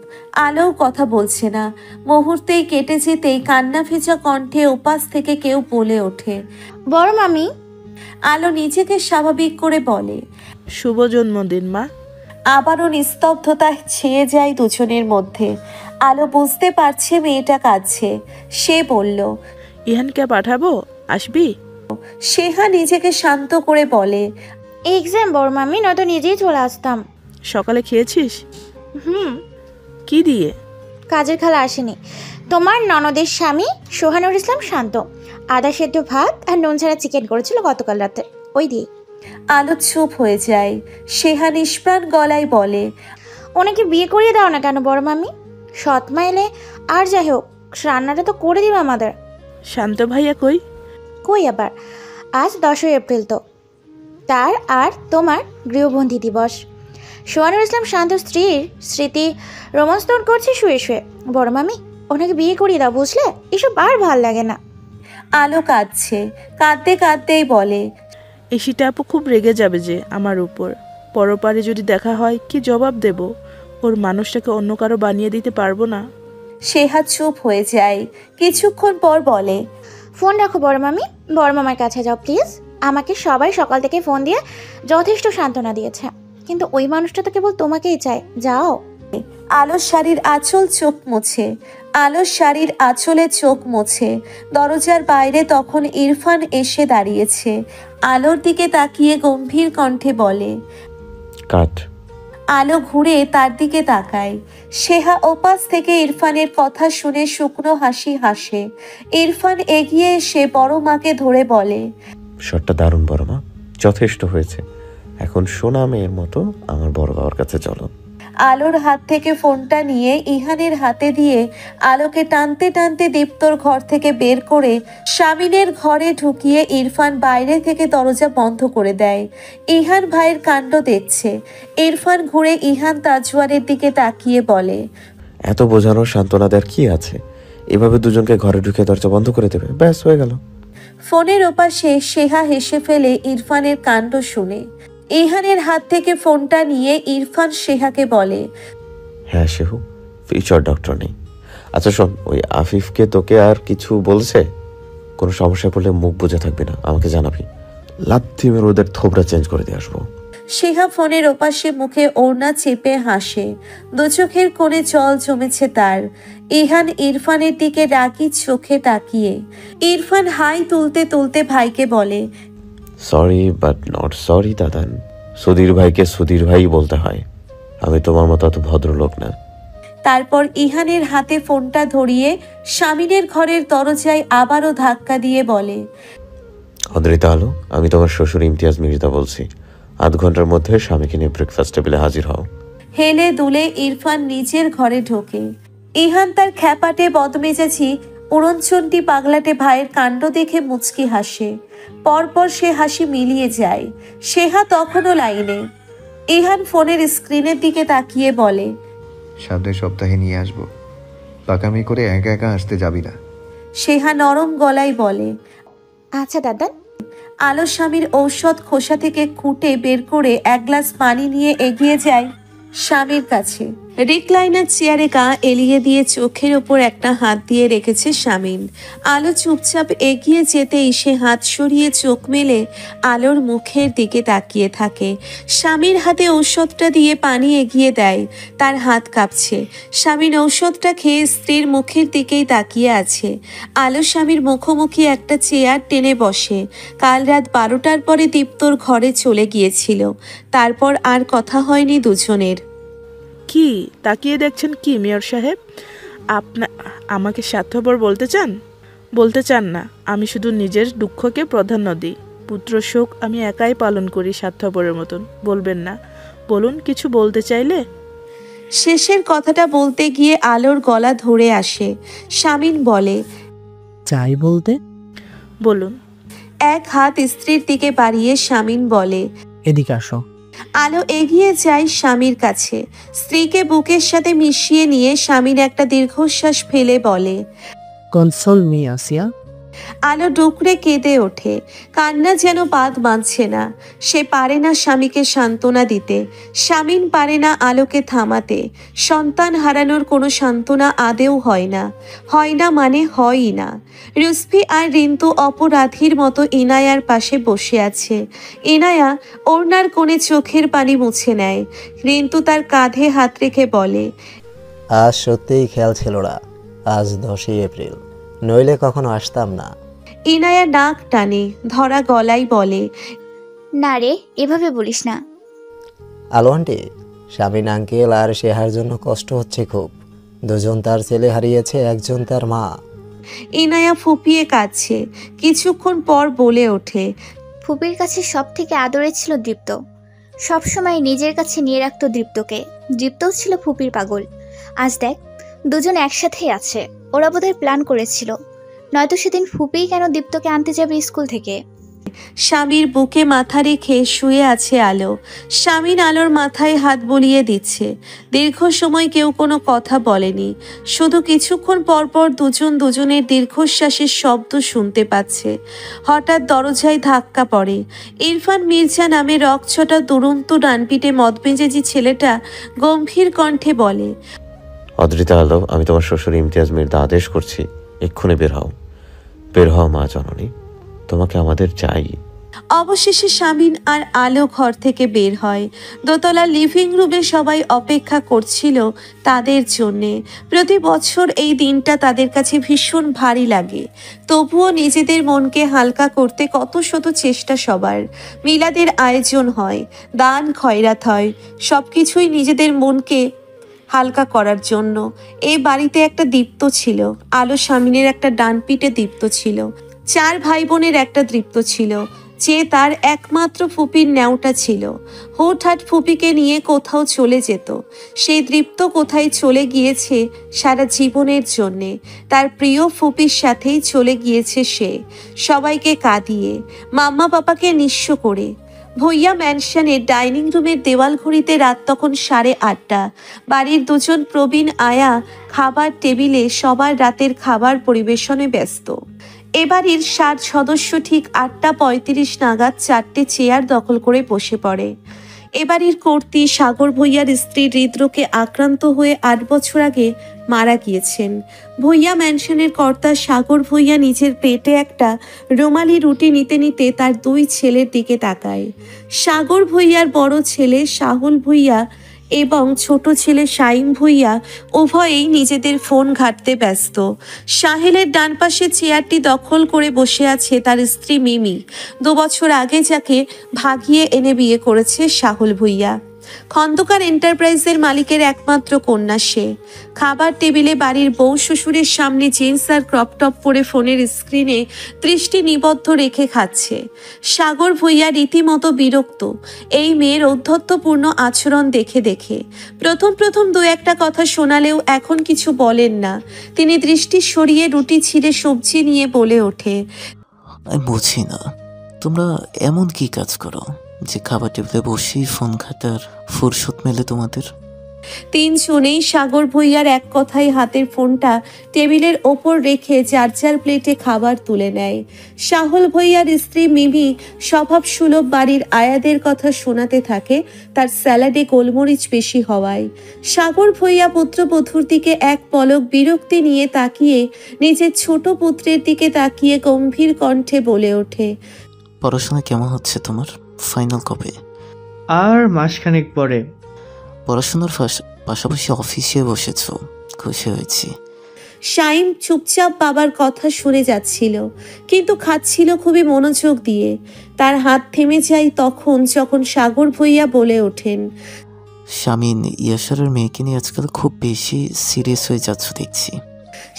আলোও কথা বলছে না। মুহূর্তেই কেটে যেতেই কান্না ভেজা কণ্ঠে ওপাশ থেকে কেউ বলে ওঠে, বড় মামি। আলো নিজেকে স্বাভাবিক করে বলে, শুভ জন্মদিন মা। আবারও নিস্তব্ধতা ছেয়ে যায় দুজনের মধ্যে। আলো বুঝতে পারছে মেয়েটা কাঁদছে। সে বলল, ইহানকে পাঠাবো, আসবি? সেহা নিজেকে শান্ত করে বলে, এক্সাম বড় মামি, নয়তো নিজেই চলে আসতাম। সকালে খেয়েছিস? কি দিয়ে? কাজের খালা আসেনি, তোমার ননদের স্বামী সোহানুর ইসলাম শান্ত আদা সেদ্ধ ভাত আর নুন ছাড়া চিকেন করেছিল গতকাল রাতে, ওই দিয়ে। আলো চুপ হয়ে যায়। সেহা নিষ্প্রাণ গলায় বলে, ওনাকে বিয়ে করিয়ে দাও না কেন বড় মামি? সৎ মা এলে আর যাই হোক, রান্নাটা তো করে দিবে আমাদের। শান্ত ভাইয়া কই? কই আবার, আজ 10ই এপ্রিল তো তার আর তোমার গৃহবন্ধী দিবস। সোহানুর ইসলাম শান্ত স্ত্রীর স্মৃতি রোমন্থন করছে শুয়ে শুয়ে। বড় মামি, ওনাকে বিয়ে করিয়ে দাও, বুঝলে? এসব আর ভাল লাগে না। আলো কাঁদছে। কাঁদতে কাঁদতেই বলে, এসিটা আপু খুব রেগে যাবে যে আমার উপর। পরপারে যদি দেখা হয় কি জবাব দেব? ওর মানুষটাকে অন্য কারো বানিয়ে দিতে পারবো না। সেহা চুপ হয়ে যায়। কিছুক্ষণ পর বলে, ফোন রাখো বড় মামি, বড় মামার কাছে যাও প্লিজ। আমাকে সবাই সকাল থেকে ফোন দিয়ে যথেষ্ট সান্ত্বনা দিয়েছে, কিন্তু ওই মানুষটা তো কেবল তোমাকেই চায়, যাও। আলোর শাড়ির আঁচল চোখ মুছে। আলোর শাড়ির আঁচলে চোখ মুছে। দরজার বাইরে তখন ইরফান এসে দাঁড়িয়েছে। আলোর দিকে তাকিয়ে গম্ভীর কণ্ঠে বলে, কাট। আলো ঘুরে তার দিকে তাকায়। সেহা ওপাশ থেকে ইরফানের কথা শুনে শুকনো হাসি হাসে। ইরফান এগিয়ে এসে বড় মাকে ধরে বলে, শটটা দারুণ বড় মা, যথেষ্ট হয়েছে। এখন সোনা মেয়ের মতো আমার বড় বাবার কাছে চলো। আলোর হাত থেকে ফোনটা নিয়ে ইহানের হাতে দিয়ে আলোকে টানতে টানতে দীপ্তর ঘর থেকে বের করে শামিনের ঘরে ঢুকিয়ে ইরফান বাইরে থেকে দরজা বন্ধ করে দেয়। ইহান ভাইয়ের কাণ্ড দেখছে। ইরফান ঘুরে ইহান তাজওয়ারের দিকে তাকিয়ে বলে, এত বোঝানোর সান্ত্বনা দেওয়ার কি আছে? এভাবে দুজনকে ঘরে ঢুকে দরজা বন্ধ করে দেবে, ব্যাস হয়ে গেল। ফোনের ওপাশে সেহা হেসে ফেলে ইরফানের কাণ্ড শুনে। ইহানের হাত থেকে ফোনটা নিয়ে ইরফান সেহাকে বলে, হ্যাঁ শেহু, ফিচার ডক্টর নেই। আচ্ছা শোন, ওই আফিফকে তোকে আর কিছু বলছে? কোনো সমস্যা পড়লে মুখ বুঝে থাকবি না, আমাকে জানাবি। লাথি মেরে ওদের থোবরা চেঞ্জ করে দিয়ে আসবো। সেহা ফোনের ওপাশে মুখে ওড়না চেপে হাসে। দু চোখের কোণে জল জমেছে তার। ইহান ইরফানের দিকে রাগি চোখে তাকিয়ে। ইরফান হাই তুলতে তুলতে ভাইকে বলে, সরি বাট নট সরি দাদান। সুধীর ভাইকে সুধীর ভাই বলতে হয়, আমি তোমার মতো এত ভদ্রলোক না। তারপর ইহানের হাতে ফোনটা ধরিয়ে শামিনের ঘরের দরজায় আবারও ধাক্কা দিয়ে বলে, অদ্রিতা আলো, আমি তোমার শ্বশুর ইমতিয়াজ মির্জা বলছি। আধ ঘন্টার মধ্যে স্বামীকে নিয়ে ব্রেকফাস্ট টেবিলে হাজির হও। হেলে দুলে ইরফান নিজের ঘরে ঢোকে। ইহান তার খ্যাপাটে বদমেজাজি উড়নচণ্ডী পাগলাটে ভাইয়ের কাণ্ড দেখে মুচকি হাসে। পরপর সে হাসি মিলিয়ে যায়। সেহা তখনও লাইনে। ইহান ফোনের স্ক্রিনের দিকে তাকিয়ে বলে, সামনের সপ্তাহে নিয়ে আসবো, পাকামি করে একা একা আসতে যাবি না। সেহা নরম গলায় বলে, আচ্ছা দাদা। আলো স্বামীর ঔষধ খোসা থেকে খুঁটে বের করে এক গ্লাস পানি নিয়ে এগিয়ে যায় স্বামীর কাছে। রিক্লাইনার চেয়ারে গা এলিয়ে দিয়ে চোখের ওপর একটা হাত দিয়ে রেখেছে শামিন। আলো চুপচাপ এগিয়ে যেতেই সে হাত সরিয়ে চোখ মেলে আলোর মুখের দিকে তাকিয়ে থাকে। স্বামীর হাতে ঔষধটা দিয়ে পানি এগিয়ে দেয়। তার হাত কাঁপছে। শামিন ঔষধটা খেয়ে স্ত্রীর মুখের দিকেই তাকিয়ে আছে। আলো স্বামীর মুখোমুখি একটা চেয়ার টেনে বসে। কাল রাত 12টার পরে দীপ্তর ঘরে চলে গিয়েছিল। তারপর আর কথা হয়নি দুজনের। কি তাকিয়ে দেখছেন কি মেয়র সাহেব? আমাকে স্বার্থপর বলতে চান? বলতে চান না? আমি শুধু নিজের দুঃখকে প্রাধান্য দিই। পুত্র শোক আমি একাই পালন করি স্বার্থপরের মতন। বলবেন না? বলুন, কিছু বলতে চাইলে। শেষের কথাটা বলতে গিয়ে আলোর গলা ধরে আসে। শামিন বলে, চাই বলতে? বলুন। এক হাত স্ত্রীর দিকে বাড়িয়ে শামিন বলে, এদিকে আসো। আলো এগিয়ে যায় স্বামীর কাছে। স্ত্রীকে বুকের সাথে মিশিয়ে নিয়ে শামিন একটা দীর্ঘশ্বাস ফেলে বলে, কনসোল মি আসিয়া। আলো ডুকরে কেঁদে ওঠে। কান্না যেন বাদ মানছে না। সে পারে না স্বামীকে সান্ত্বনা দিতে। শামিন পারে না আলোকে থামাতে। সন্তান হারানোর কোনো সান্ত্বনা আদেও হয় না। হয় না মানে হয়ই না। রুসফি আর রিন্তু অপরাধীর মতো ইনায়ার পাশে বসে আছে। ইনায়া ওড়নার কোণে চোখের পানি মুছে নেয়। রিন্তু তার কাঁধে হাত রেখে বলে, আজ সত্যিই খেয়াল ছিল না, আজ 10ই এপ্রিল, নইলে কখনো আসতাম না। ইনায়া নাক টানে, ধরা গলায় বলে, না রে, এভাবে বলিস না। আলো আন্টি, শামিন আঙ্কেল আর শেহার জন্য কষ্ট হচ্ছে খুব। দুজন তার ছেলে হারিয়েছে, একজন তার মা। ইনায়া ফুপিয়ে কাঁদছে। কিছুক্ষণ পর বলে ওঠে, ফুপির কাছে সব থেকে আদরে ছিল দীপ্ত। সবসময় নিজের কাছে নিয়ে রাখতো দীপ্তকে। দীপ্তও ছিল ফুপির পাগল। আজ দেখ, দুজন একসাথেই আছে। ওরা বোধহয় প্ল্যান করেছিল, নয়তো সেদিন ফুপিই কেন দীপ্তকে আনতে যাবে স্কুল থেকে। স্বামীর বুকে মাথা রেখে শুয়ে আছে আলো। শামিন আলোর মাথায় হাত বুলিয়ে দিচ্ছে। দীর্ঘ সময় কেউ কোনো কথা বলেনি। শুধু কিছুক্ষণ পরপর দুজন দুজনের দীর্ঘশ্বাসের শব্দ শুনতে পাচ্ছে। হঠাৎ দরজায় ধাক্কা পড়ে। ইরফান মির্জা নামে রকছটা দুরন্ত ডানপিটে মদমেজাজি ছেলেটা গম্ভীর কণ্ঠে বলে, অদ্রিতা আলো, আমি তোমার শ্বশুর ইমতিয়াজ মির্জা আদেশ করছি, এক্ষুনি বের হও। বের হও মা জননী, তোমাকে আমাদের চাই। অবশেষে শামিন আর আলো ঘর থেকে বের হয়। দোতলা লিভিং রুমে সবাই অপেক্ষা করছিল তাদের জন্যে। প্রতি বছর এই দিনটা তাদের কাছে ভীষণ ভারী লাগে। তবুও নিজেদের মনকে হালকা করতে কত শত চেষ্টা সবার। মিলাদের আয়োজন হয়, দান খয়রাত হয়, সব কিছুই নিজেদের মনকে হালকা করার জন্য। এই বাড়িতে একটা দীপ্ত ছিল। আলো শামিনের একটা ডানপিটে দীপ্ত ছিল। 4 ভাই বোনের একটা দীপ্ত ছিল। যে তার একমাত্র ফুপির ন্যাওটা ছিল। হুটহাট ফুপিকে নিয়ে কোথাও চলে যেত। সেই দৃপ্ত কোথায় চলে গিয়েছে সারা জীবনের জন্যে। তার প্রিয় ফুপির সাথেই চলে গিয়েছে সে, সবাইকে কাঁদিয়ে, মাম্মা পাপাকে নিঃস্ব করে। ভুইয়া ম্যানশনের ডাইনিং রুমের দেওয়াল ঘড়িতে রাত তখন 8:30। বাড়ির দুজন প্রবীণ আয়া খাবার টেবিলে সবার রাতের খাবার পরিবেশনে ব্যস্ত। এবাড়ির 60 সদস্য ঠিক 8:35 নাগাদ 4টে চেয়ার দখল করে বসে পড়ে। এবাড়ির কর্ত্রী সাগর ভুইয়ার স্ত্রী হৃদরোগে আক্রান্ত হয়ে 8 বছর আগে মারা গিয়েছেন। ভুইয়া ম্যানশনের কর্তা সাগর ভুইয়া নিজের পেটে একটা রুমালি রুটি নিতে নিতে তার 2 ছেলের দিকে তাকায়। সাগর ভুইয়ার বড় ছেলে সাহুল ভুইয়া এবং ছোট ছেলে শাইম ভুইয়া উভয়েই নিজেদের ফোন ঘাঁটতে ব্যস্ত। সাহেলের ডান পাশে চেয়ারটি দখল করে বসে আছে তার স্ত্রী মিমি, 2 বছর আগে যাকে ভাগিয়ে এনে বিয়ে করেছে সাহুল ভুইয়া। খন্দকার এন্টারপ্রাইজের মালিকের একমাত্র কন্যা সে। খাবার টেবিলে বাড়ির বউ শ্বশুরের সামনে জিন্স আর ক্রপটপ পরে ফোনের স্ক্রিনে দৃষ্টি নিবদ্ধ রেখে খাচ্ছে। সাগর ভুইয়া রীতিমতো বিরক্ত এই মেয়ের ঔদ্ধত্যপূর্ণ আচরণ দেখে দেখে। প্রথম 2-1টা কথা শোনালেও এখন কিছু বলেন না। তিনি দৃষ্টি সরিয়ে রুটি ছিঁড়ে সবজি নিয়ে বলে ওঠে, আমি বুঝি না তোমরা এমন কি কাজ করো যে খাবার টেবিলে বসেই ফোন ঘাটার ফুরসত মেলে তোমাদের? 3 জনেই সাগর ভুইয়ার এক কথায় হাতের ফোনটা টেবিলের ওপর রেখে যার যার প্লেটে খাবার তুলে নেয়। সাহুল ভুইয়ার স্ত্রী মিমি স্বভাব সুলভ বাড়ির আয়াদের কথা শোনাতে থাকে তার স্যালাডে গোলমরিচ বেশি হওয়ায়। সাগর ভুইয়া পুত্রবধূর দিকে এক পলক বিরক্তি নিয়ে তাকিয়ে নিজের ছোট পুত্রের দিকে তাকিয়ে গম্ভীর কণ্ঠে বলে ওঠে, পড়াশোনা কেমন হচ্ছে তোমার? ফাইনাল কবে? আর মাসখানেক পরে। পড়াশোনার পাশাপাশি অফিসে বসেছ, খুশি হয়েছি। শাইম চুপচাপ বাবার কথা শুনে যাচ্ছিল, কিন্তু খাচ্ছিল খুবই মনোযোগ দিয়ে। তার হাত থেমে যায় তখন যখন সাগর ভুইয়া বলে ওঠেন, শামিন ইয়াসারের মেয়েকে নিয়ে আজকাল খুব বেশি সিরিয়াস হয়ে যাচ্ছ দেখছি।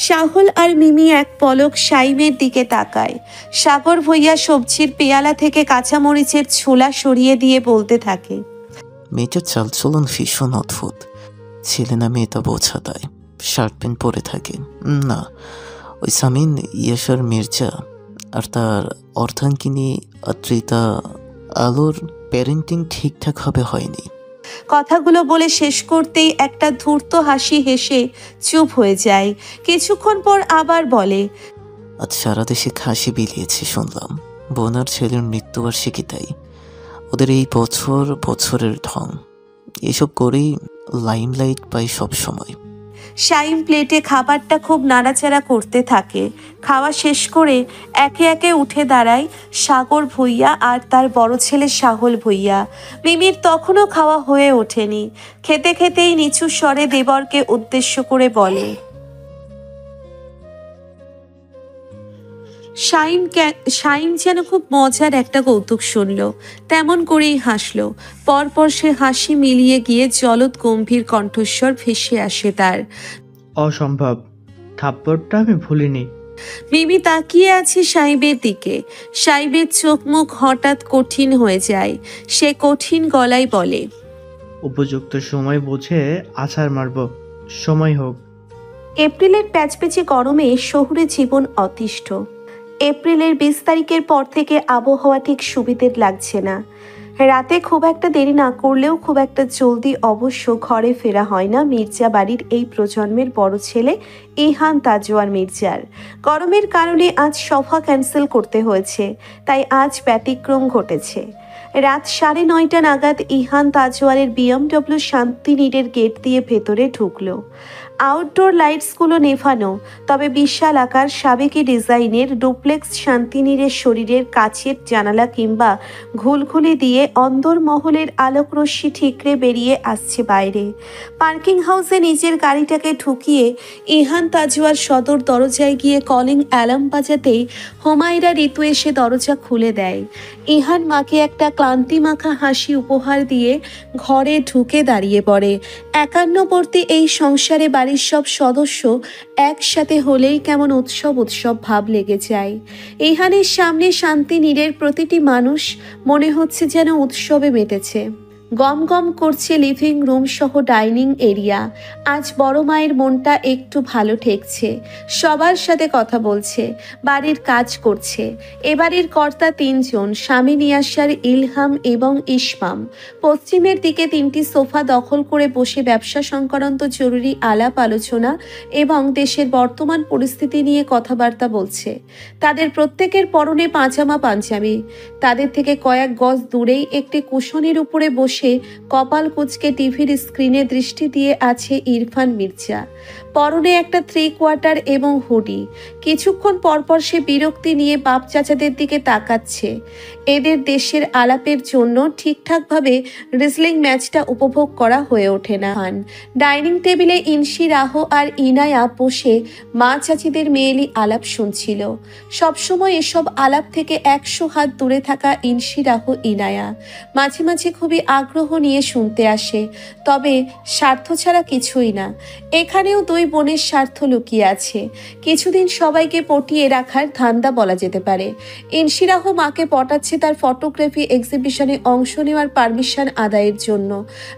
সাহুল আর মিমি এক পলক শাইমের দিকে তাকায়। সাগর ভুইয়া সবজির পেয়ালা থেকে কাঁচামরিচের ছোলা সরিয়ে দিয়ে বলতে থাকে, মেয়েটার চালচলন ভীষণ অদ্ভুত। ছেলে না মেয়েটা বোঝা দেয়, শার্ট প্যান্ট পরে থাকে। না, ওই সামিন ইয়াসার মির্জা আর তার অর্ধাঙ্গিনী আদ্রিতা আলোর প্যারেন্টিং ঠিকঠাকভাবে হয়নি। কথাগুলো বলে শেষ করতেই একটা ধূর্ত হাসি হেসে চুপ হয়ে যায়। কিছুক্ষণ পর আবার বলে, আজ সারা দেশে খাসি বিলিয়েছে শুনলাম। বোন আর ছেলের মৃত্যুবার্ষিকী, তাই ওদের এই বছরের ঢং। এসব করেই লাইমলাইট পাই সব সময়। শাইম প্লেটে খাবারটা খুব নাড়াচাড়া করতে থাকে। খাওয়া শেষ করে একে একে উঠে দাঁড়ায় সাগর ভুইয়া আর তার বড় ছেলে সাহুল ভুইয়া। মিমির তখনও খাওয়া হয়ে ওঠেনি। খেতে খেতেই নিচু স্বরে দেবরকে উদ্দেশ্য করে বলে, শাইম যেন খুব মজার একটা কৌতুক শুনল, তেমন করেই হাসলো। পরপর সে হাসি মিলিয়ে গিয়ে জলদ গম্ভীর কণ্ঠস্বর ভেসে আসে তার, অসম্ভব, থাপ্পড়টা আমি ভুলিনি। মিমি তাকিয়ে আছে সাইবের দিকে। সাইবের চোখ মুখ হঠাৎ কঠিন হয়ে যায়। সে কঠিন গলায় বলে, উপযুক্ত সময় বুঝে আছাড় মারব, সময় হোক। এপ্রিলের প্যাচপ্যাচে গরমে শহুরে জীবন অতিষ্ঠ। এপ্রিলের 20 তারিখের পর থেকে আবহাওয়া ঠিক সুবিধের লাগছে না। রাতে খুব একটা দেরি না করলেও খুব একটা জলদি অবশ্য ঘরে ফেরা হয় না মির্জা বাড়ির এই প্রজন্মের বড় ছেলে ইহান তাজওয়ার মির্জার। গরমের কারণে আজ সভা ক্যান্সেল করতে হয়েছে, তাই আজ ব্যতিক্রম ঘটেছে। রাত 9:30 নাগাদ ইহান তাজওয়ারের BMW শান্তিনীড়ের গেট দিয়ে ভেতরে ঢুকলো। আউটডোর লাইটসগুলো নেভানো, তবে বিশাল আকার সাবেকি ডিজাইনের ডুপ্লেক্স শান্তিনীড়ের শরীরের কাচের জানালা কিংবা ঘুলঘুলি দিয়ে অন্দরমহলের আলোকরশ্মি ঠিকরে বেরিয়ে আসছে বাইরে। পার্কিং হাউসে নিজের গাড়িটাকে ঢুকিয়ে ইহান তাজওয়ার সদর দরজায় গিয়ে কলিং অ্যালার্ম বাজাতেই হোমায়রা ঋতু এসে দরজা খুলে দেয়। ইহান মাকে একটা ক্লান্তি মাখা হাসি উপহার দিয়ে ঘরে ঢুকে দাঁড়িয়ে পড়ে। 51বর্তী এই সংসারে বাড়ি বাড়ির সব সদস্য একসাথে হলেই কেমন উৎসব উৎসব ভাব লেগে যায়। ইহানের সামনে শান্তিনীড়ের প্রতিটি মানুষ মনে হচ্ছে যেন উৎসবে মেতেছে। গম গম করছে লিভিং রুম সহ ডাইনিং এরিয়া। আজ বড় মায়ের মনটা একটু ভালো ঠেকছে, সবার সাথে কথা বলছে, বাড়ির কাজ করছে। এবাড়ির কর্তা 3 জন, স্বামী নিয়াসার, ইলহাম এবং ইসমাম। পশ্চিমের দিকে 3টি সোফা দখল করে বসে ব্যবসা সংক্রান্ত জরুরি আলাপ আলোচনা এবং দেশের বর্তমান পরিস্থিতি নিয়ে কথাবার্তা বলছে। তাদের প্রত্যেকের পরনে পাজামা পাঞ্জাবি। তাদের থেকে কয়েক গজ দূরেই একটি কুশনের উপরে বসে কপাল কুঁচকে টিভির স্ক্রিনে দৃষ্টি দিয়ে আছে ইরফান মির্জা। পরনে একটা 3/4 এবং হুডি। কিছুক্ষণ পরপর সে বিরক্তি নিয়ে বাপ চাচাদের দিকে তাকাচ্ছে। এদের দেশের আলাপের জন্য ঠিকঠাকভাবে রেসলিং ম্যাচটা উপভোগ করা হয়ে ওঠে না। ডাইনিং টেবিলে ইনসি, রাহ আর ইনায়া বসে মা চাচিদের মেয়েলি আলাপ শুনছিল। সবসময় এসব আলাপ থেকে 100 হাত দূরে থাকা ইনসি, রাহ, ইনায়া মাঝে মাঝে খুবই আগ্রহ নিয়ে শুনতে আসে, তবে স্বার্থ ছাড়া কিছুই না। এখানেও 2 বোনের স্বার্থ লুকিয়ে আছে। কিছুদিন সবাইকে পটিয়ে রাখার ধান্দা বলা যেতে পারে। ইনসি, রাহ মাকে পটাচ্ছে তার ফটোগ্রাফি এক্সিবিশনে অংশ নেওয়ার পারমিশন আদায়ের জন্য,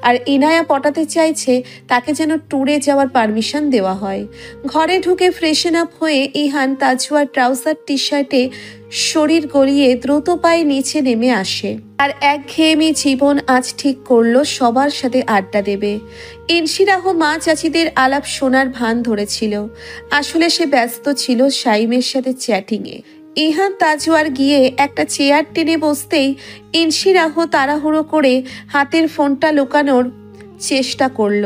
আর ইনায়া পটাতে চাইছে তাকে যেন ট্যুরে যাওয়ার পারমিশন দেওয়া হয়। ঘরে ঢুকে ফ্রেশন আপ হয়ে ইহান তাজওয়ার ট্রাউজার টি শার্টে শরীর গলিয়ে দ্রুত পায়ে নিচে নেমে আসে। আর একঘেয়েমি জীবন আজ ঠিক করলো সবার সাথে আড্ডা দেবে। ইনসি, রাহ মা চাচিদের আলাপ শোনার ভান ধরেছিল। আসলে সে ব্যস্ত ছিল শাইমের সাথে চ্যাটিংয়ে। ইহান তাজওয়ার গিয়ে একটা চেয়ার টেনে বসতেই ইনসি, রাহ তাড়াহুড়ো করে হাতের ফোনটা লুকানোর চেষ্টা করল।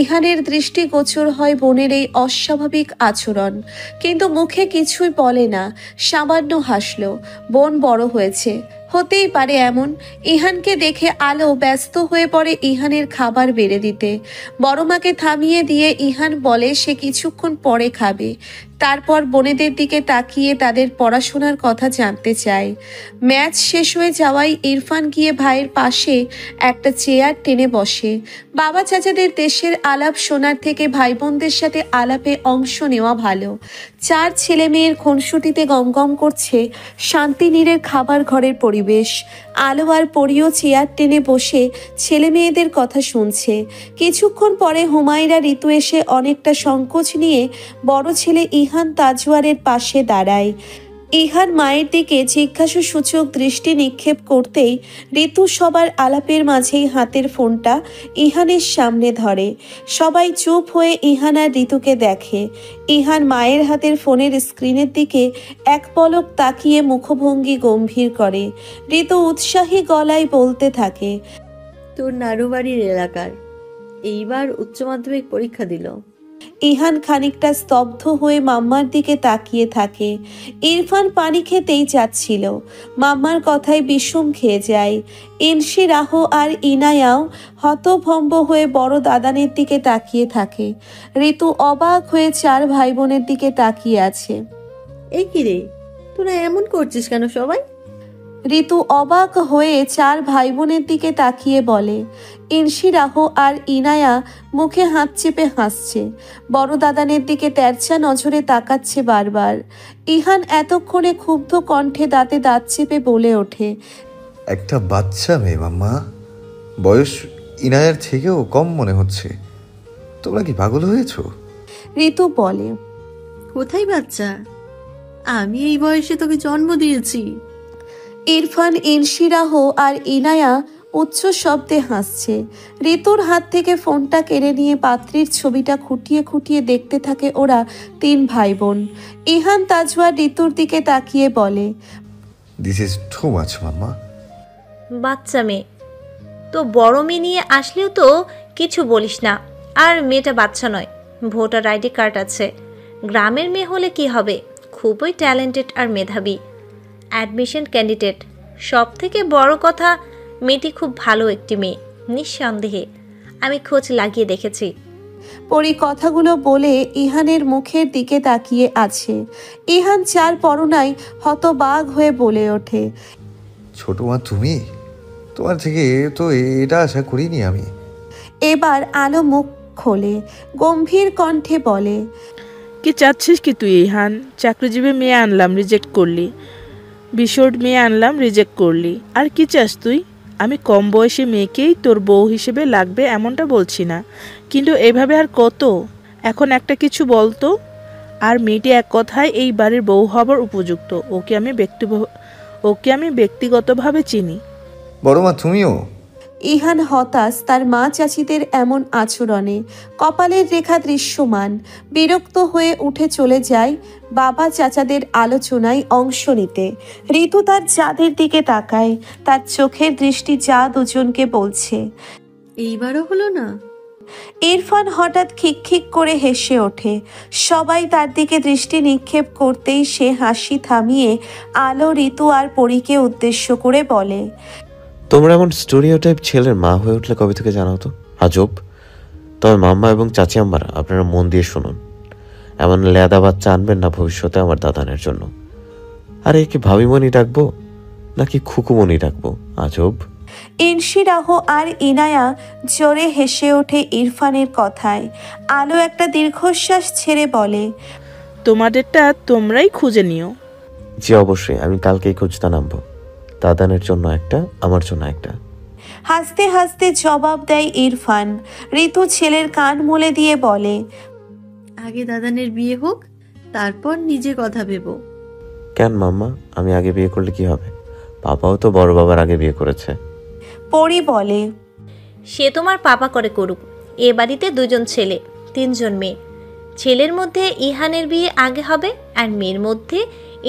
ইহানের দৃষ্টিগোচর হয় বোনের এই অস্বাভাবিক আচরণ, কিন্তু মুখে কিছুই বলে না, সামান্য হাসল। বোন বড় হয়েছে, হতেই পারে এমন। ইহানকে দেখে আলো ব্যস্ত হয়ে পড়ে ইহানের খাবার বেড়ে দিতে। বড় মাকে থামিয়ে দিয়ে ইহান বলে সে কিছুক্ষণ পরে খাবে। তারপর বোনেদের দিকে তাকিয়ে তাদের পড়াশোনার কথা জানতে চায়। ম্যাচ শেষ হয়ে যাওয়ায় ইরফান গিয়ে ভাইয়ের পাশে একটা চেয়ার টেনে বসে। বাবা চাচাদের দেশের আলাপ শোনার থেকে ভাই বোনদের সাথে আলাপে অংশ নেওয়া ভালো। 4 ছেলে মেয়ের খুনসুটিতে গমগম করছে শান্তিনীড়ের খাবার ঘরের পরিবেশ। আলো আর পরিও চেয়ার টেনে বসে ছেলে মেয়েদের কথা শুনছে। কিছুক্ষণ পরে হুমায়রা ঋতু এসে অনেকটা সংকোচ নিয়ে বড় ছেলে ইহান তাজওয়ারের পাশে দাঁড়ায়। ইহান মায়ের দিকে জিজ্ঞাসু সূচক দৃষ্টি নিক্ষেপ করতেই ঋতু সবার আলাপের মাঝেই হাতের ফোনটা ইহানের সামনে ধরে। সবাই চুপ হয়ে ইহান আর ঋতুকে দেখে। ইহান মায়ের হাতের ফোনের স্ক্রিনের দিকে এক পলক তাকিয়ে মুখভঙ্গি গম্ভীর করে। ঋতু উৎসাহী গলায় বলতে থাকে, তোর নাড়ুবাড়ির এলাকার এইবার উচ্চ মাধ্যমিক পরীক্ষা দিল। ইহান খানিকটা স্তব্ধ হয়ে মাম্মার দিকে তাকিয়ে থাকে। ইরফান পানি খেতেই যাচ্ছিল। মাম্মার কথায় বিষম খেয়ে যায়। ইনসি, রাহ আর ইনায়াও হতভম্ব হয়ে বড় দাদানের দিকে তাকিয়ে থাকে। ঋতু অবাক হয়ে 4 ভাই বোনের দিকে তাকিয়ে আছে। এই কি রে, তোরা এমন করছিস কেন সবাই? ঋতু অবাক হয়ে 4 ভাই বোনের দিকে তাকিয়ে বলে। ইনসি, রাহ আর ইনায়া মুখে হাত চেপে হাসছে। বড় দাদানের দিকে তেরছা নজরে তাকাচ্ছে বারবার। ইহান এতক্ষণে ক্ষুব্ধ কণ্ঠে দাঁতে দাঁত চেপে বলে ওঠে, একটা বাচ্চা মেয়ে মাম্মা, বয়স ইনায়ার থেকেও কম মনে হচ্ছে। তোমরা কি পাগল হয়েছো? ঋতু বলে, কোথায় বাচ্চা? আমি এই বয়সে তোকে জন্ম দিয়েছি। ইরফান, ইনসি, রাহ আর ইনায়া উচ্চ শব্দে হাসছে। ঋতুর হাত থেকে ফোনটা কেড়ে নিয়ে পাত্রীর ছবিটা খুঁটিয়ে খুঁটিয়ে দেখতে থাকে ওরা 3 ভাই বোন। ইহান তাজওয়ার ঋতুর দিকে তাকিয়ে বলে, দিস ইজ টু মাচ মাম্মা। বাচ্চা মেয়ে তো বড় মেয়ে নিয়ে আসলেও তো কিছু বলিস না। আর মেয়েটা বাচ্চা নয়, ভোটার আইডি কার্ড আছে। গ্রামের মেয়ে হলে কি হবে, খুবই ট্যালেন্টেড আর মেধাবী, অ্যাডমিশন ক্যান্ডিডেট। সব থেকে বড় কথা, মেয়েটি খুব ভালো একটি মেয়ে, নিঃসন্দেহে। আমি খোঁজ লাগিয়ে দেখেছি। পরি কথাগুলো বলে ইহানের মুখের দিকে তাকিয়ে আছে। ইহান 4 পরনায় হতবাক হয়ে বলে ওঠে, ছোট মা তুমি? তোমার থেকে তো এটা আশা করিনি আমি। এবার আলো মুখ খোলে, গম্ভীর কণ্ঠে বলে, কি চাচ্ছিস কি তুই ইহান? চাকরিজীবী মেয়ে আনলাম, রিজেক্ট করলি। বিশোর্ড মেয়ে আনলাম, রিজেক্ট করলি। আর কি চাস তুই? আমি কম বয়সী মেয়েকেই তোর বউ হিসেবে লাগবে এমনটা বলছি না, কিন্তু এভাবে আর কত? এখন একটা কিছু বলতো। আর মেয়েটি এক কথায় এই বাড়ির বউ হবার উপযুক্ত। ওকে আমি ব্যক্তিগতভাবে চিনি। বড়মা তুমিও? ইহান হতাশ তার মা চাচিদের এমন আচরণে, কপালের রেখা দৃশ্যমান। বিরক্ত হয়ে উঠে চলে যায় বাবা চাচাদের আলোচনায় অংশ নিতে। ঋতু তার চাঁদের দিকে তাকায়, তার চোখের দৃষ্টি যা দুজনকে বলছে। এইবারও হলো না? ইরফান হঠাৎ খিকখিক করে হেসে ওঠে। সবাই তার দিকে দৃষ্টি নিক্ষেপ করতেই সে হাসি থামিয়ে আলো, ঋতু আর পরীকে উদ্দেশ্য করে বলে, তোমরা এমন স্টোরিওটাইপ ছেলের মা হয়ে উঠলে কবে থেকে জানাও তো? আজব। তবে মাম্মা এবং চাচি আম্মারা আপনারা মন দিয়ে শুনুন, এমন লেদা বাচ্চা আনবেন না ভবিষ্যতে আমার দাদানের জন্য। আরে একে ভাবিমণি ডাকবো নাকি খুকুমণি ডাকবো? আজব। ইনশিরাহ আর ইনায়া জোরে হেসে ওঠে ইরফানের কথায়। আলো একটা দীর্ঘশ্বাস ছেড়ে বলে, তোমাদেরটা তোমরাই খুঁজে নিও। জি অবশ্যই, আমি কালকেই খুঁজতে নামবো। দাদানের জন্য একটা, আমার জন্য একটা। হাসতে হাসতে জবাব দেয় ইরফান। ঋতু ছেলের কান মুলে দিয়ে বলে, আগে দাদানের বিয়ে হোক, তারপর নিজে কথা ভেবো। কেন মাম্মা, আমি আগে বিয়ে করলে কি হবে? পাপাও তো বড় বাবার আগে বিয়ে করেছে। পরি বলে, সে তোমার পাপা করে করুক। এ বাড়িতে 2জন ছেলে 3জন মেয়ে। ছেলের মধ্যে ইহানের বিয়ে আগে হবে আর মেয়ের মধ্যে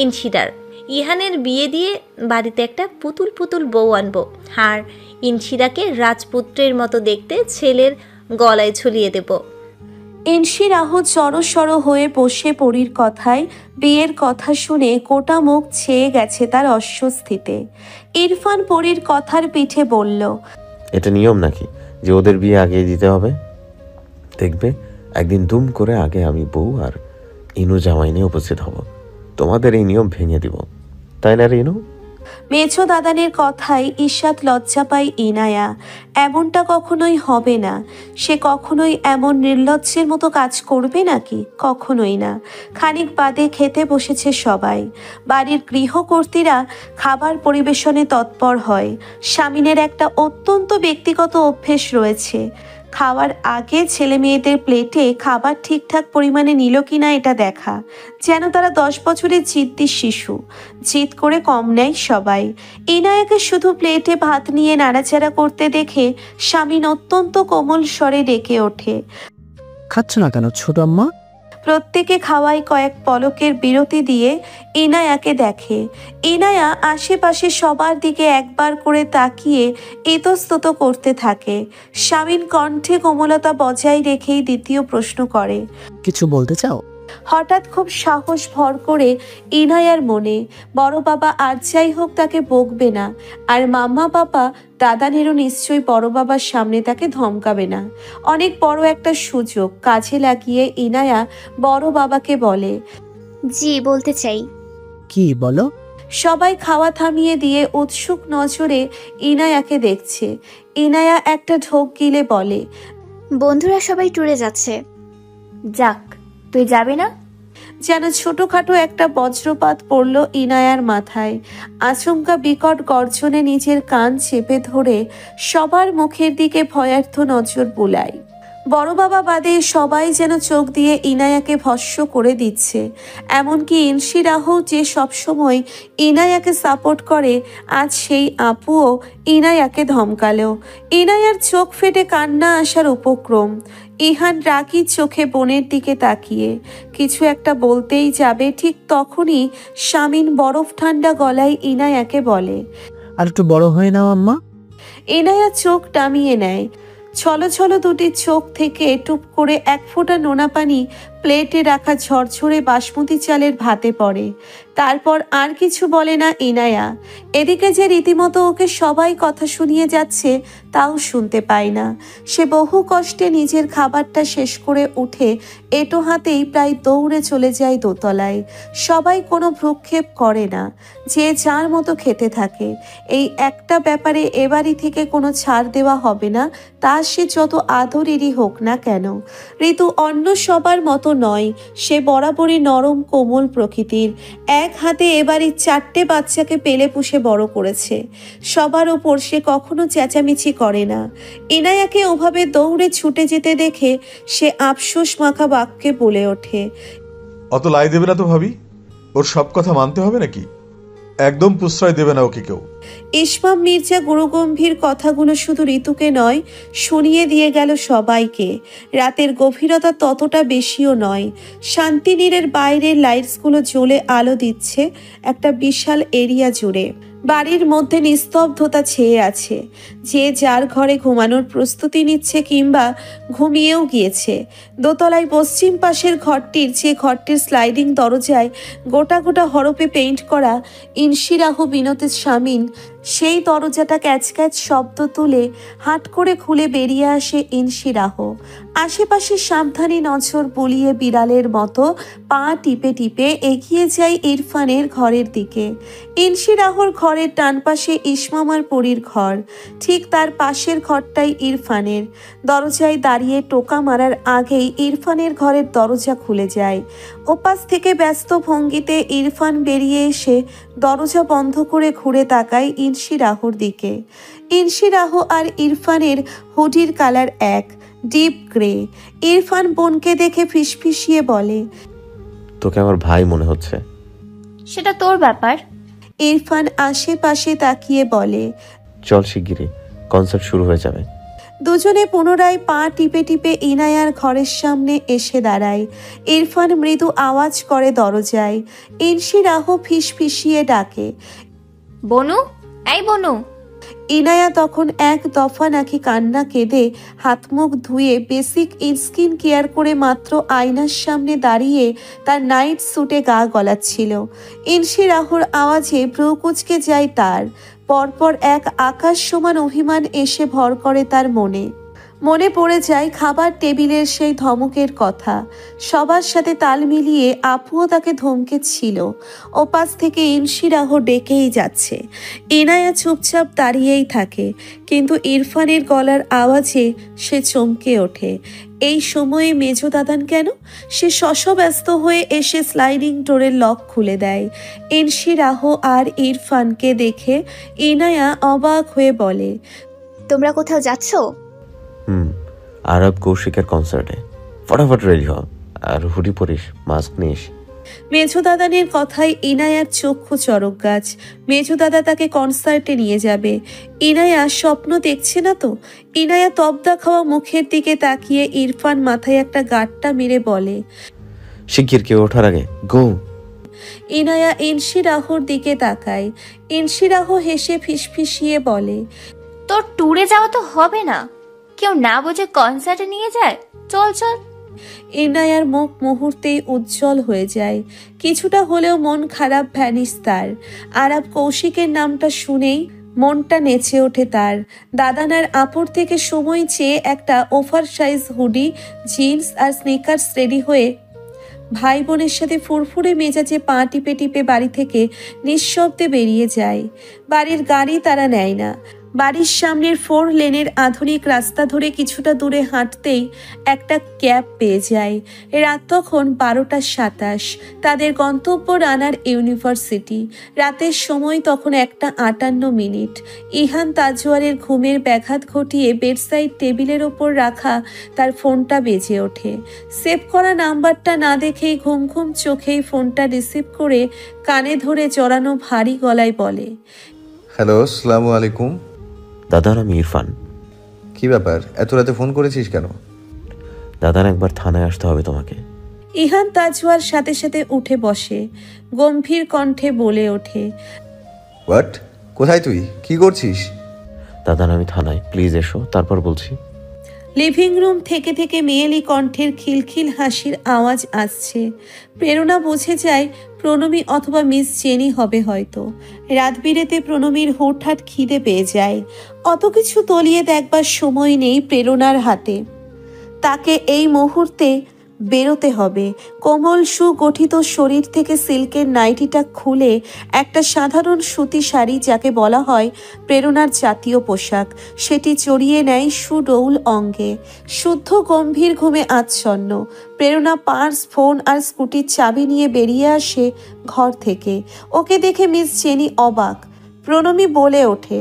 ইনশিরার। ইহানের বিয়ে দিয়ে বাড়িতে একটা পুতুল পুতুল বউ আনবো, আর ইনশিরাকে রাজপুত্রের মতো দেখতে ছেলের গলায় ঝুলিয়ে দেব। ইনশিরাহ জড়সড় হয়ে বসে পরির কথায় বিয়ের কথা শুনে গোটা মুখ ছেয়ে গেছে তার অস্বস্তিতে। ইরফান পরির কথার পিঠে বলল, এটা নিয়ম নাকি যে ওদের বিয়ে আগে দিতে হবে? দেখবে একদিন দুম করে আগে আমি বউ আর ইনু জামাই নিয়ে উপস্থিত হব, তোমাদের এই নিয়ম ভেঙে দিব, তাই না রে ইনু? মেছো দাদানের কথায় ঈষৎ লজ্জা পায় ইনায়া। এমনটা কখনোই হবে না। সে কখনোই এমন নির্লজ্জের মতো কাজ করবে নাকি? কখনোই না। খানিক বাদে খেতে বসেছে সবাই। বাড়ির গৃহকর্তীরা খাবার পরিবেশনে তৎপর হয়। স্বামীনের একটা অত্যন্ত ব্যক্তিগত অভ্যেস রয়েছে, খাওয়ার আগে ছেলে মেয়েদের প্লেটে খাবার ঠিকঠাক পরিমাণে নিল কিনা এটা দেখা, যেন তারা 10 বছরের জিদ্দি শিশু। জিদ করে কম নেয় সবাই। ইনায়াকে শুধু প্লেটে ভাত নিয়ে নাড়াচাড়া করতে দেখে স্বামীন অত্যন্ত কোমল স্বরে ডেকে ওঠে, খাচ্ছ না কেন ছোট আম্মা? প্রত্যেকে খাওয়ায় কয়েক পলকের বিরতি দিয়ে ইনায়াকে দেখে। ইনায়া আশেপাশে সবার দিকে একবার করে তাকিয়ে ইতস্তত করতে থাকে। স্বামীন কণ্ঠে কোমলতা বজায় রেখেই দ্বিতীয় প্রশ্ন করে, কিছু বলতে চাও? হঠাৎ খুব সাহস ভর করে ইনায়ার মনে। বড় বাবা আর যাই হোক তাকে বকবে না, আর মাম্মা বাবা দাদানেরও নিশ্চয়ই বড় বাবার সামনে তাকে ধমকাবে না। অনেক বড় একটা সুযোগ কাজে লাগিয়ে ইনায়া বড় বাবাকে বলে, জি বলতে চাই। কি বলো? সবাই খাওয়া থামিয়ে দিয়ে উৎসুক নজরে ইনায়াকে দেখছে। ইনায়া একটা ঢোক গিলে বলে, বন্ধুরা সবাই ট্যুরে যাচ্ছে। যাক, তুই যাবি না? যেন ছোটখাটো একটা বজ্রপাত পড়ল ইনায়ার মাথায়। আচমকা বিকট গর্জনে নিজের কান চেপে ধরে সবার মুখের দিকে ভয়ার্থ নজর বুলায়। বড় বাবা বাদে সবাই যেন চোখ দিয়ে ইনায়াকে ভস্ম করে দিচ্ছে। এমনকি ইনশিরাহ যে সবসময় ইনায়াকে সাপোর্ট করে, আজ সেই আপুও ইনায়াকে ধমকালো। ইনায়ার চোখ ফেটে কান্না আসার উপক্রম। ইহান রাগী চোখে বোনের দিকে তাকিয়ে কিছু একটা বলতেই যাবে, ঠিক তখনই স্বামীন বরফ ঠান্ডা গলায় ইনায়াকে বলে, আর একটু বড় হয়ে নাও আম্মা। ইনায়া চোখ নামিয়ে নেয়। ছলো ছলো দুটি চোখ থেকে টুপ করে এক ফোঁটা নোনা পানি প্লেটে রাখা ঝরঝরে বাসমতি চালের ভাতে পড়ে। তারপর আর কিছু বলে না ইনায়া। এদিকে যে রীতিমতো ওকে সবাই কথা শুনিয়ে যাচ্ছে তাও শুনতে পায় না। সে বহু কষ্টে নিজের খাবারটা শেষ করে উঠে এটো হাতেই প্রায় দৌড়ে চলে যায় দোতলায়। সবাই কোনো ভ্রুক্ষেপ করে না, যে যার মতো খেতে থাকে। এই একটা ব্যাপারে এবাড়ি থেকে কোনো ছাড় দেওয়া হবে না, তা সে যত আদরেরই হোক না কেন। ঋতু অন্য সবার মতো নয়, সে বরাবরই নরম কোমল প্রকৃতির। এক হাতে এবারই 4টে বাচ্চাকে পেলে পুষে বড় করেছে। সবার ওপর সে কখনো চেঁচামেচি করে না। ইনায়াকে ওভাবে দৌড়ে ছুটে যেতে দেখে সে আফসোস মাখা বাক্যে বলে ওঠে, অত লাই দেবে না তো ভাবি, ওর সব কথা মানতে হবে নাকি? একদম প্রশ্রয় দেবে না ওকে কেউ। ইসমাম মির্জা গুরুগম্ভীর কথাগুলো শুধু ঋতুকে নয়, শুনিয়ে দিয়ে গেল সবাইকে। রাতের গভীরতা ততটা বেশিও নয়। শান্তিনীরের বাইরের লাইটসগুলো জ্বলে আলো দিচ্ছে একটা বিশাল এরিয়া জুড়ে। বাড়ির মধ্যে নিস্তব্ধতা ছেয়ে আছে। যে যার ঘরে ঘুমানোর প্রস্তুতি নিচ্ছে কিংবা ঘুমিয়েও গিয়েছে। দোতলায় পশ্চিম পাশের ঘরটির, যে ঘরটির স্লাইডিং দরজায় গোটা গোটা হরপে পেইন্ট করা ইনশিরাহ বিনতের শামিন, সেই দরজাটা ক্যাচ ক্যাচ শব্দ তুলে হাট করে খুলে বেরিয়ে আসে ইনশিরাহ। আশেপাশে সাবধানী নজর বুলিয়ে বিড়ালের মতো পা টিপে টিপে এগিয়ে যায় ইরফানের ঘরের দিকে। ইনশিরাহর ঘরের ডান পাশে ইসমামার পরীর ঘর, ঠিক তার পাশের ঘরটাই ইরফানের। দরজায় দাঁড়িয়ে টোকা মারার আগেই ইরফানের ঘরের দরজা খুলে যায়। ওপাশ থেকে ব্যস্ত ভঙ্গিতে ইরফান বেরিয়ে এসে দরজা বন্ধ করে ঘুরে তাকায় ইনশিরাহর দিকে। ইনশিরাহ আর ইরফানের হুডির কালার এক, ডিপ গ্রে। ইরফান বোনকে দেখে ফিসফিসিয়ে বলে, তোকে আমার ভাই মনে হচ্ছে। সেটা তোর ব্যাপার। ইরফান আশেপাশে তাকিয়ে বলে, চল শিগগিরই, কনসার্ট শুরু হয়ে যাবে। দুজনে পুনরায় পা টিপে টিপে ইনায়ার ঘরের সামনে এসে দাঁড়ায়। ইরফান মৃদু আওয়াজ করে দরজায়। ইনশিরাহ ফিসফিসিয়ে ডাকে, বনু, এই বনু। ইনায়া তখন এক দফা নাকি কান্না কেঁদে হাত মুখ ধুয়ে বেসিক স্কিন কেয়ার করে মাত্র আয়নার সামনে দাঁড়িয়ে তার নাইট স্যুটে গা গলাচ্ছিল। ইনশিরাহর আওয়াজে ভ্রু কুঁচকে যায় তার। পরপর এক আকাশ সমান অভিমান এসে ভর করে তার মনে। মনে পড়ে যায় খাবার টেবিলের সেই ধমকের কথা। সবার সাথে তাল মিলিয়ে আপুও তাকে ধমকেছিল। ওপাশ থেকে ইনশিরাহ ডেকেই যাচ্ছে। ইনায়া চুপচাপ দাঁড়িয়েই থাকে, কিন্তু ইরফানের গলার আওয়াজে সে চমকে ওঠে। এই সময়ে মেজো দাদান কেন? সে শশব্যস্ত হয়ে এসে স্লাইডিং ডোরের লক খুলে দেয়। ইনশিরাহ আর ইরফানকে দেখে ইনায়া অবাক হয়ে বলে, তোমরা কোথাও যাচ্ছ? আরব কৌশিকের কনসার্টে। ফটাফট রেডি হ, আর হুডি পরিস, মাস্ক নিস। মেজো দাদানের কথায় ইনায়ার চক্ষু চড়ক গাছ। মেজো দাদা তাকে কনসার্টে নিয়ে যাবে। ইনায়া স্বপ্ন দেখছে না তো? ইনায়া তবদা খাওয়া মুখের দিকে তাকিয়ে ইরফান মাথায় একটা গাঁটটা মেরে বলে, শিগগির কেউ ওঠার আগে গো। ইনায়া ইনশিরাহর দিকে তাকায়। ইনশিরাহ হেসে ফিসফিসিয়ে বলে, তোর ট্যুরে যাওয়া তো হবে না, কেউ না বুঝে কনসার্টে নিয়ে যায়। চল চল। ইনায়ার মুখ মুহূর্তেই উজ্জ্বল হয়ে যায়। কিছুটা হলেও মন খারাপ ভ্যানিস তার। আরব কৌশিকের নামটা শুনেই মনটা নেচে ওঠে তার। দাদানার আপর থেকে সময় চেয়ে একটা ওভার সাইজ হুডি, জিন্স আর স্নিকার্স রেডি হয়ে ভাই বোনের সাথে ফুরফুরে মেজাজে পা টিপে টিপে বাড়ি থেকে নিঃশব্দে বেরিয়ে যায়। বাড়ির গাড়ি তারা নেয় না। বাড়ির সামনের 4 লেনের আধুনিক রাস্তা ধরে কিছুটা দূরে হাঁটতেই একটা ক্যাব পেয়ে যায়। রাত তখন 12:27। তাদের গন্তব্য রানার ইউনিভার্সিটি। রাতের সময় তখন 1:58। ইহান তাজওয়ারের ঘুমের ব্যাঘাত ঘটিয়ে বেডসাইড টেবিলের ওপর রাখা তার ফোনটা বেজে ওঠে। সেভ করা নাম্বারটা না দেখেই ঘুম ঘুম চোখেই ফোনটা রিসিভ করে কানে ধরে জড়ানো ভারী গলায় বলে, হ্যালো, আসসালামু আলাইকুম। দাদার, আমি ইরফান। কি ব্যাপার, এত রাতে ফোন করেছিস কেন? দাদার, একবার থানায় আসতে হবে তোমাকে। ইহান তাজওয়ার সাথে সাথে উঠে বসে, গম্ভীর কণ্ঠে বলে ওঠে, হোয়াট? কোথায় তুই? কি করছিস? দাদার, আমি থানায়, প্লিজ এসো, তারপর বলছি। লিভিং রুম থেকে থেকে মেয়েলি কণ্ঠের খিলখিল হাসির আওয়াজ আসছে। প্রেরণা বুঝে যায় প্রণমী অথবা মিস জেনি হবে হয়তো। রাত বিরেতে প্রণমীর হুটহাট খিদে পেয়ে যায়। অত কিছু তলিয়ে দেখবার সময় নেই প্রেরণার হাতে। তাকে এই মুহূর্তে বেরোতে হবে। কোমল সুগঠিত শরীর থেকে সিল্কের নাইটিটা খুলে একটা সাধারণ সুতি শাড়ি, যাকে বলা হয় প্রেরণার জাতীয় পোশাক, সেটি চড়িয়ে নেয় সুডৌল অঙ্গে। শুদ্ধ গম্ভীর ঘুমে আচ্ছন্ন প্রেরণা পার্স, ফোন আর স্কুটির চাবি নিয়ে বেরিয়ে আসে ঘর থেকে। ওকে দেখে মিস জেনি অবাক। প্রণমী বলে ওঠে,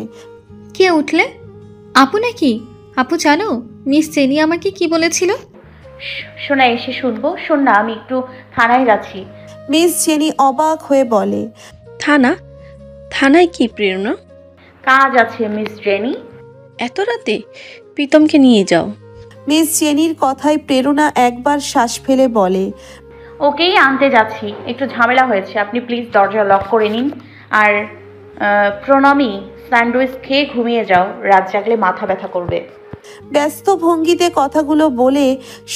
কে উঠলে? আপু নাকি? আপু জানো মিস জেনি আমাকে কি বলেছিল? শোনা, এসে শুনবো। শোন না, আমি একটু থানায় যাচ্ছি। মিস জেনি অবাক হয়ে বলে, থানায় কি প্রেরণা? কাজ আছে মিস জেনি। এত রাতে? প্রীতমকে নিয়ে যাও। মিস জেনির কথায় প্রেরণা একবার শ্বাস ফেলে বলে, ওকেই আনতে যাচ্ছি, একটু ঝামেলা হয়েছে, আপনি প্লিজ দরজা লক করে নিন। আর প্রণমী, স্যান্ডউইচ খেয়ে ঘুমিয়ে যাও, রাত জাগলে মাথা ব্যথা করবে। ব্যস্ত ভঙ্গিতে কথাগুলো বলে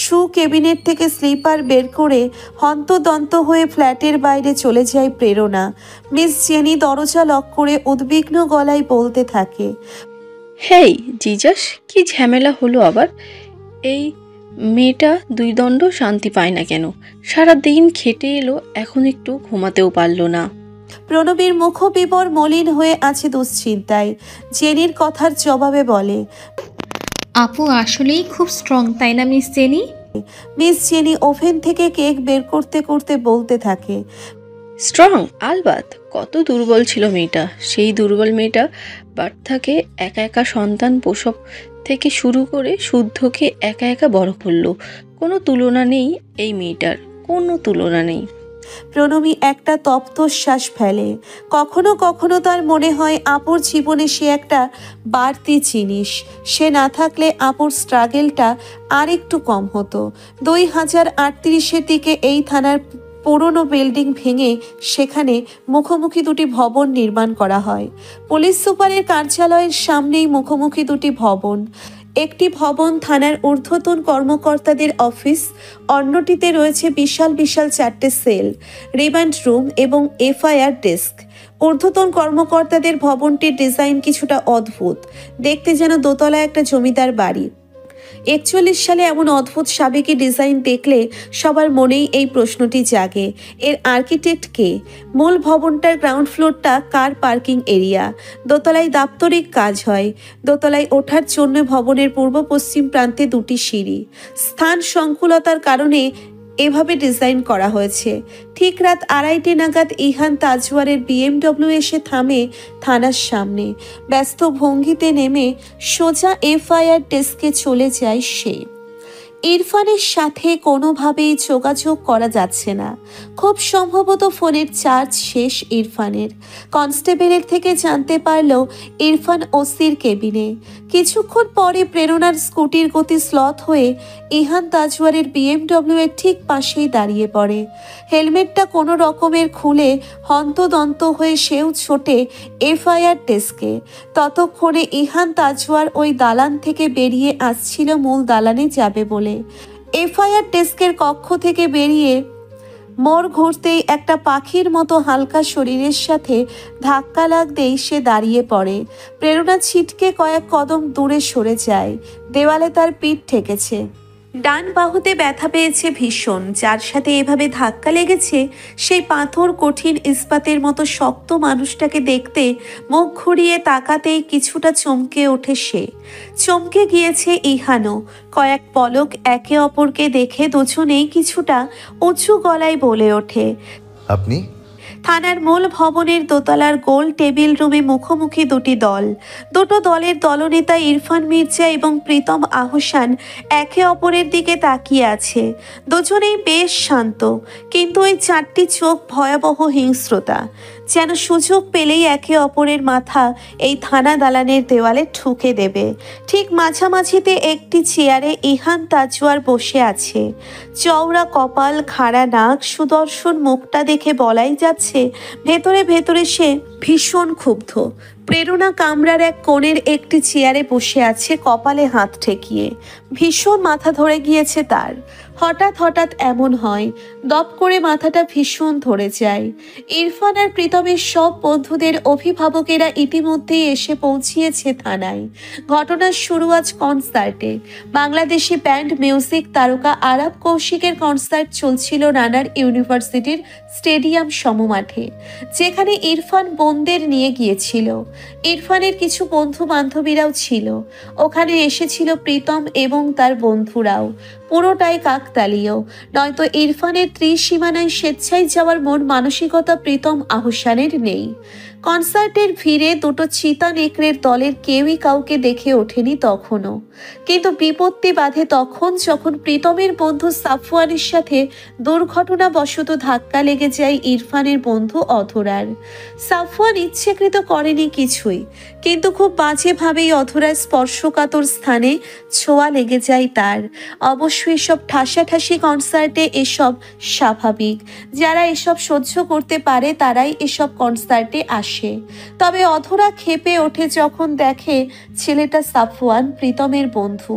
শু কেবিনেট থেকে স্লিপার বের করে হন্তদন্ত হয়ে ফ্ল্যাটের বাইরে চলে যায় প্রেরণা। মিস জেনি দরজা লক করে উদ্বিগ্ন গলায় বলতে থাকে, হেই জিজাস, কি ঝামেলা হলো আবার? এই মেয়েটা দুই দণ্ড শান্তি পায় না কেন? সারা দিন খেটে এলো, এখন একটু ঘুমাতেও পারলো না। প্রণবীর মুখবিবর মলিন হয়ে আছে দুশ্চিন্তায়। জেনির কথার জবাবে বলে, আপু আসলেই খুব স্ট্রং, তাই না miss jenny? Miss jenny oven থেকে কেক বের করতে করতে বলতে থাকে, স্ট্রং আলবাত। কত দুর্বল ছিল মেয়েটা। সেই দুর্বল মেয়েটা বার্থাকে একা একা সন্তান প্রসব থেকে শুরু করে শুদ্ধকে একা একা বড় করলো। কোনো তুলনা নেই এই মেয়েটার, কোনো তুলনা নেই। প্রণমী একটা তপ্তশ্বাস ফেলে। কখনো কখনো তার মনে হয় আপুর জীবনে সে একটা বাড়তি জিনিস। সে না থাকলে আপুর স্ট্রাগেলটা আর একটু কম হতো। 2038-এর দিকে এই থানার পুরনো বিল্ডিং ভেঙে সেখানে মুখোমুখি দুটি ভবন নির্মাণ করা হয়। পুলিশ সুপারের কার্যালয়ের সামনেই মুখোমুখি দুটি ভবন। একটি ভবন থানার ঊর্ধ্বতন কর্মকর্তাদের অফিস, অন্যটিতে রয়েছে বিশাল বিশাল 4টে সেল, রিমান্ড রুম এবং এফআইআর ডেস্ক। ঊর্ধ্বতন কর্মকর্তাদের ভবনটির ডিজাইন কিছুটা অদ্ভুত, দেখতে যেন দোতলা একটা জমিদার বাড়ি। 41 সালে এমন অদ্ভুত সাবেকি ডিজাইন দেখলে সবার মনেই এই প্রশ্নটি জাগে, এর আর্কিটেক্ট কে? মূল ভবনটার গ্রাউন্ড ফ্লোরটা কার পার্কিং এরিয়া। দোতলায় দাপ্তরিক কাজ হয়। দোতলায় ওঠার জন্য ভবনের পূর্ব পশ্চিম প্রান্তে দুটি সিঁড়ি। স্থান সংকুলতার কারণে এভাবে ডিজাইন করা হয়েছে। ঠিক রাত 2:30 নাগাদ ইহান তাজওয়ারের BMW এসে থামে থানার সামনে। ব্যস্ত ভঙ্গিতে নেমে সোজা এফআইআর ডেস্কে চলে যায় সে। ইরফানের সাথে কোনোভাবেই যোগাযোগ করা যাচ্ছে না। খুব সম্ভবত ফোনের চার্জ শেষ ইরফানের। কনস্টেবলের থেকে জানতে পারল ইরফান ওসির কেবিনে। কিছুক্ষণ পরে প্রেরণার স্কুটির গতি স্লথ হয়ে ইহান তাজওয়ারের BMW এর ঠিক পাশেই দাঁড়িয়ে পড়ে। হেলমেটটা কোনো রকমের খুলে হন্তদন্ত হয়ে সেও ছোটে এফআইআর ডেস্কে। ততক্ষণে ইহান তাজওয়ার ওই দালান থেকে বেরিয়ে আসছিল মূল দালানে যাবে বলে। এফআইআর ডেস্কের কক্ষ থেকে বেরিয়ে মোড় ঘুরতেই একটা পাখির মতো হালকা শরীরের সাথে ধাক্কা লাগতেই সে দাঁড়িয়ে পড়ে। প্রেরণা ছিটকে কয়েক কদম দূরে সরে যায়। দেওয়ালে তার পিঠ ঠেকেছে। ডান বাহুতে ব্যথা পেয়েছে ভীষণ। যার সাথে এভাবে ধাক্কা লেগেছে সেই পাথর কঠিন ইস্পাতের মতো শক্ত মানুষটাকে দেখতে মুখ ঘুরিয়ে তাকাতেই কিছুটা চমকে ওঠে সে। চমকে গিয়েছে ইহানও। কয়েক পলক একে অপরকে দেখে দুজনেই কিছুটা উঁচু গলায় বলে ওঠে, আপনি? থানার মূল ভবনের দোতলার গোল টেবিল রুমে মুখোমুখি দুটি দল। দুটো দলের দলনেতা ইরফান মির্জা এবং প্রীতম আহসান একে অপরের দিকে তাকিয়ে আছে। দুজনেই বেশ শান্ত, কিন্তু ওই 4টি চোখ ভয়াবহ হিংস্রতা। যেন সুযোগ পেলেই একে অপরের মাথা এই থানা দালানের দেওয়ালে ঠুকে দেবে। ঠিক মাঝামাঝিতে একটি চেয়ারে ইহান তাজওয়ার বসে আছে। চওড়া কপাল, খাড়া নাক, সুদর্শন মুখটা দেখে বলাই যাচ্ছে ভেতরে ভেতরে সে ভীষণ ক্ষুব্ধ। প্রেরণা কামরার এক কোণের একটি চেয়ারে বসে আছে, কপালে হাত ঠেকিয়ে। ভীষণ মাথা ধরে গিয়েছে তার। হঠাৎ হঠাৎ এমন হয়, দপ করে মাথাটা ভীষণ ধরে যায়। ইরফান আর প্রীতমের সব বন্ধুদের অভিভাবকেরা ইতিমধ্যেই এসে পৌঁছিয়েছে থানায়। ঘটনার শুরু আজ কনসার্টে। বাংলাদেশি ব্যান্ড মিউজিক তারকা আরাব কৌশিকের কনসার্ট চলছিল রানার ইউনিভার্সিটির স্টেডিয়াম সমমাঠে, যেখানে ইরফান বোনদের নিয়ে গিয়েছিল। ইরফানের কিছু বন্ধু বান্ধবীরাও ছিল ওখানে, এসেছিল প্রীতম এবং তার বন্ধুরাও। পুরোটাই কাকতালীয়, নয়তো ইরফানের ত্রিসীমানায় স্বেচ্ছায় যাওয়ার মন মানসিকতা প্রীতম আহসানের নেই। কনসার্টের ভিড়ে দুটো চিতা নেকড়ের দলের কেউই কাউকে দেখে ওঠেনি তখনও, কিন্তু বিপত্তি বাধে তখন যখন প্রীতমের বন্ধু সাফওয়ানের সাথে দুর্ঘটনাবশত ধাক্কা লেগে যায় ইরফানের বন্ধু অধরার। সাফওয়ান ইচ্ছেকৃত করেনি কিছুই, কিন্তু খুব বাজেভাবেই অধরার স্পর্শকাতর স্থানে ছোঁয়া লেগে যায় তার। অবশ্য এসব ঠাসাঠাসি কনসার্টে এসব স্বাভাবিক। যারা এসব সহ্য করতে পারে তারাই এসব কনসার্টে আসে। তবে অধরা ক্ষেপে ওঠে যখন দেখে ছেলেটা সাফওয়ান প্রীতমের বন্ধু।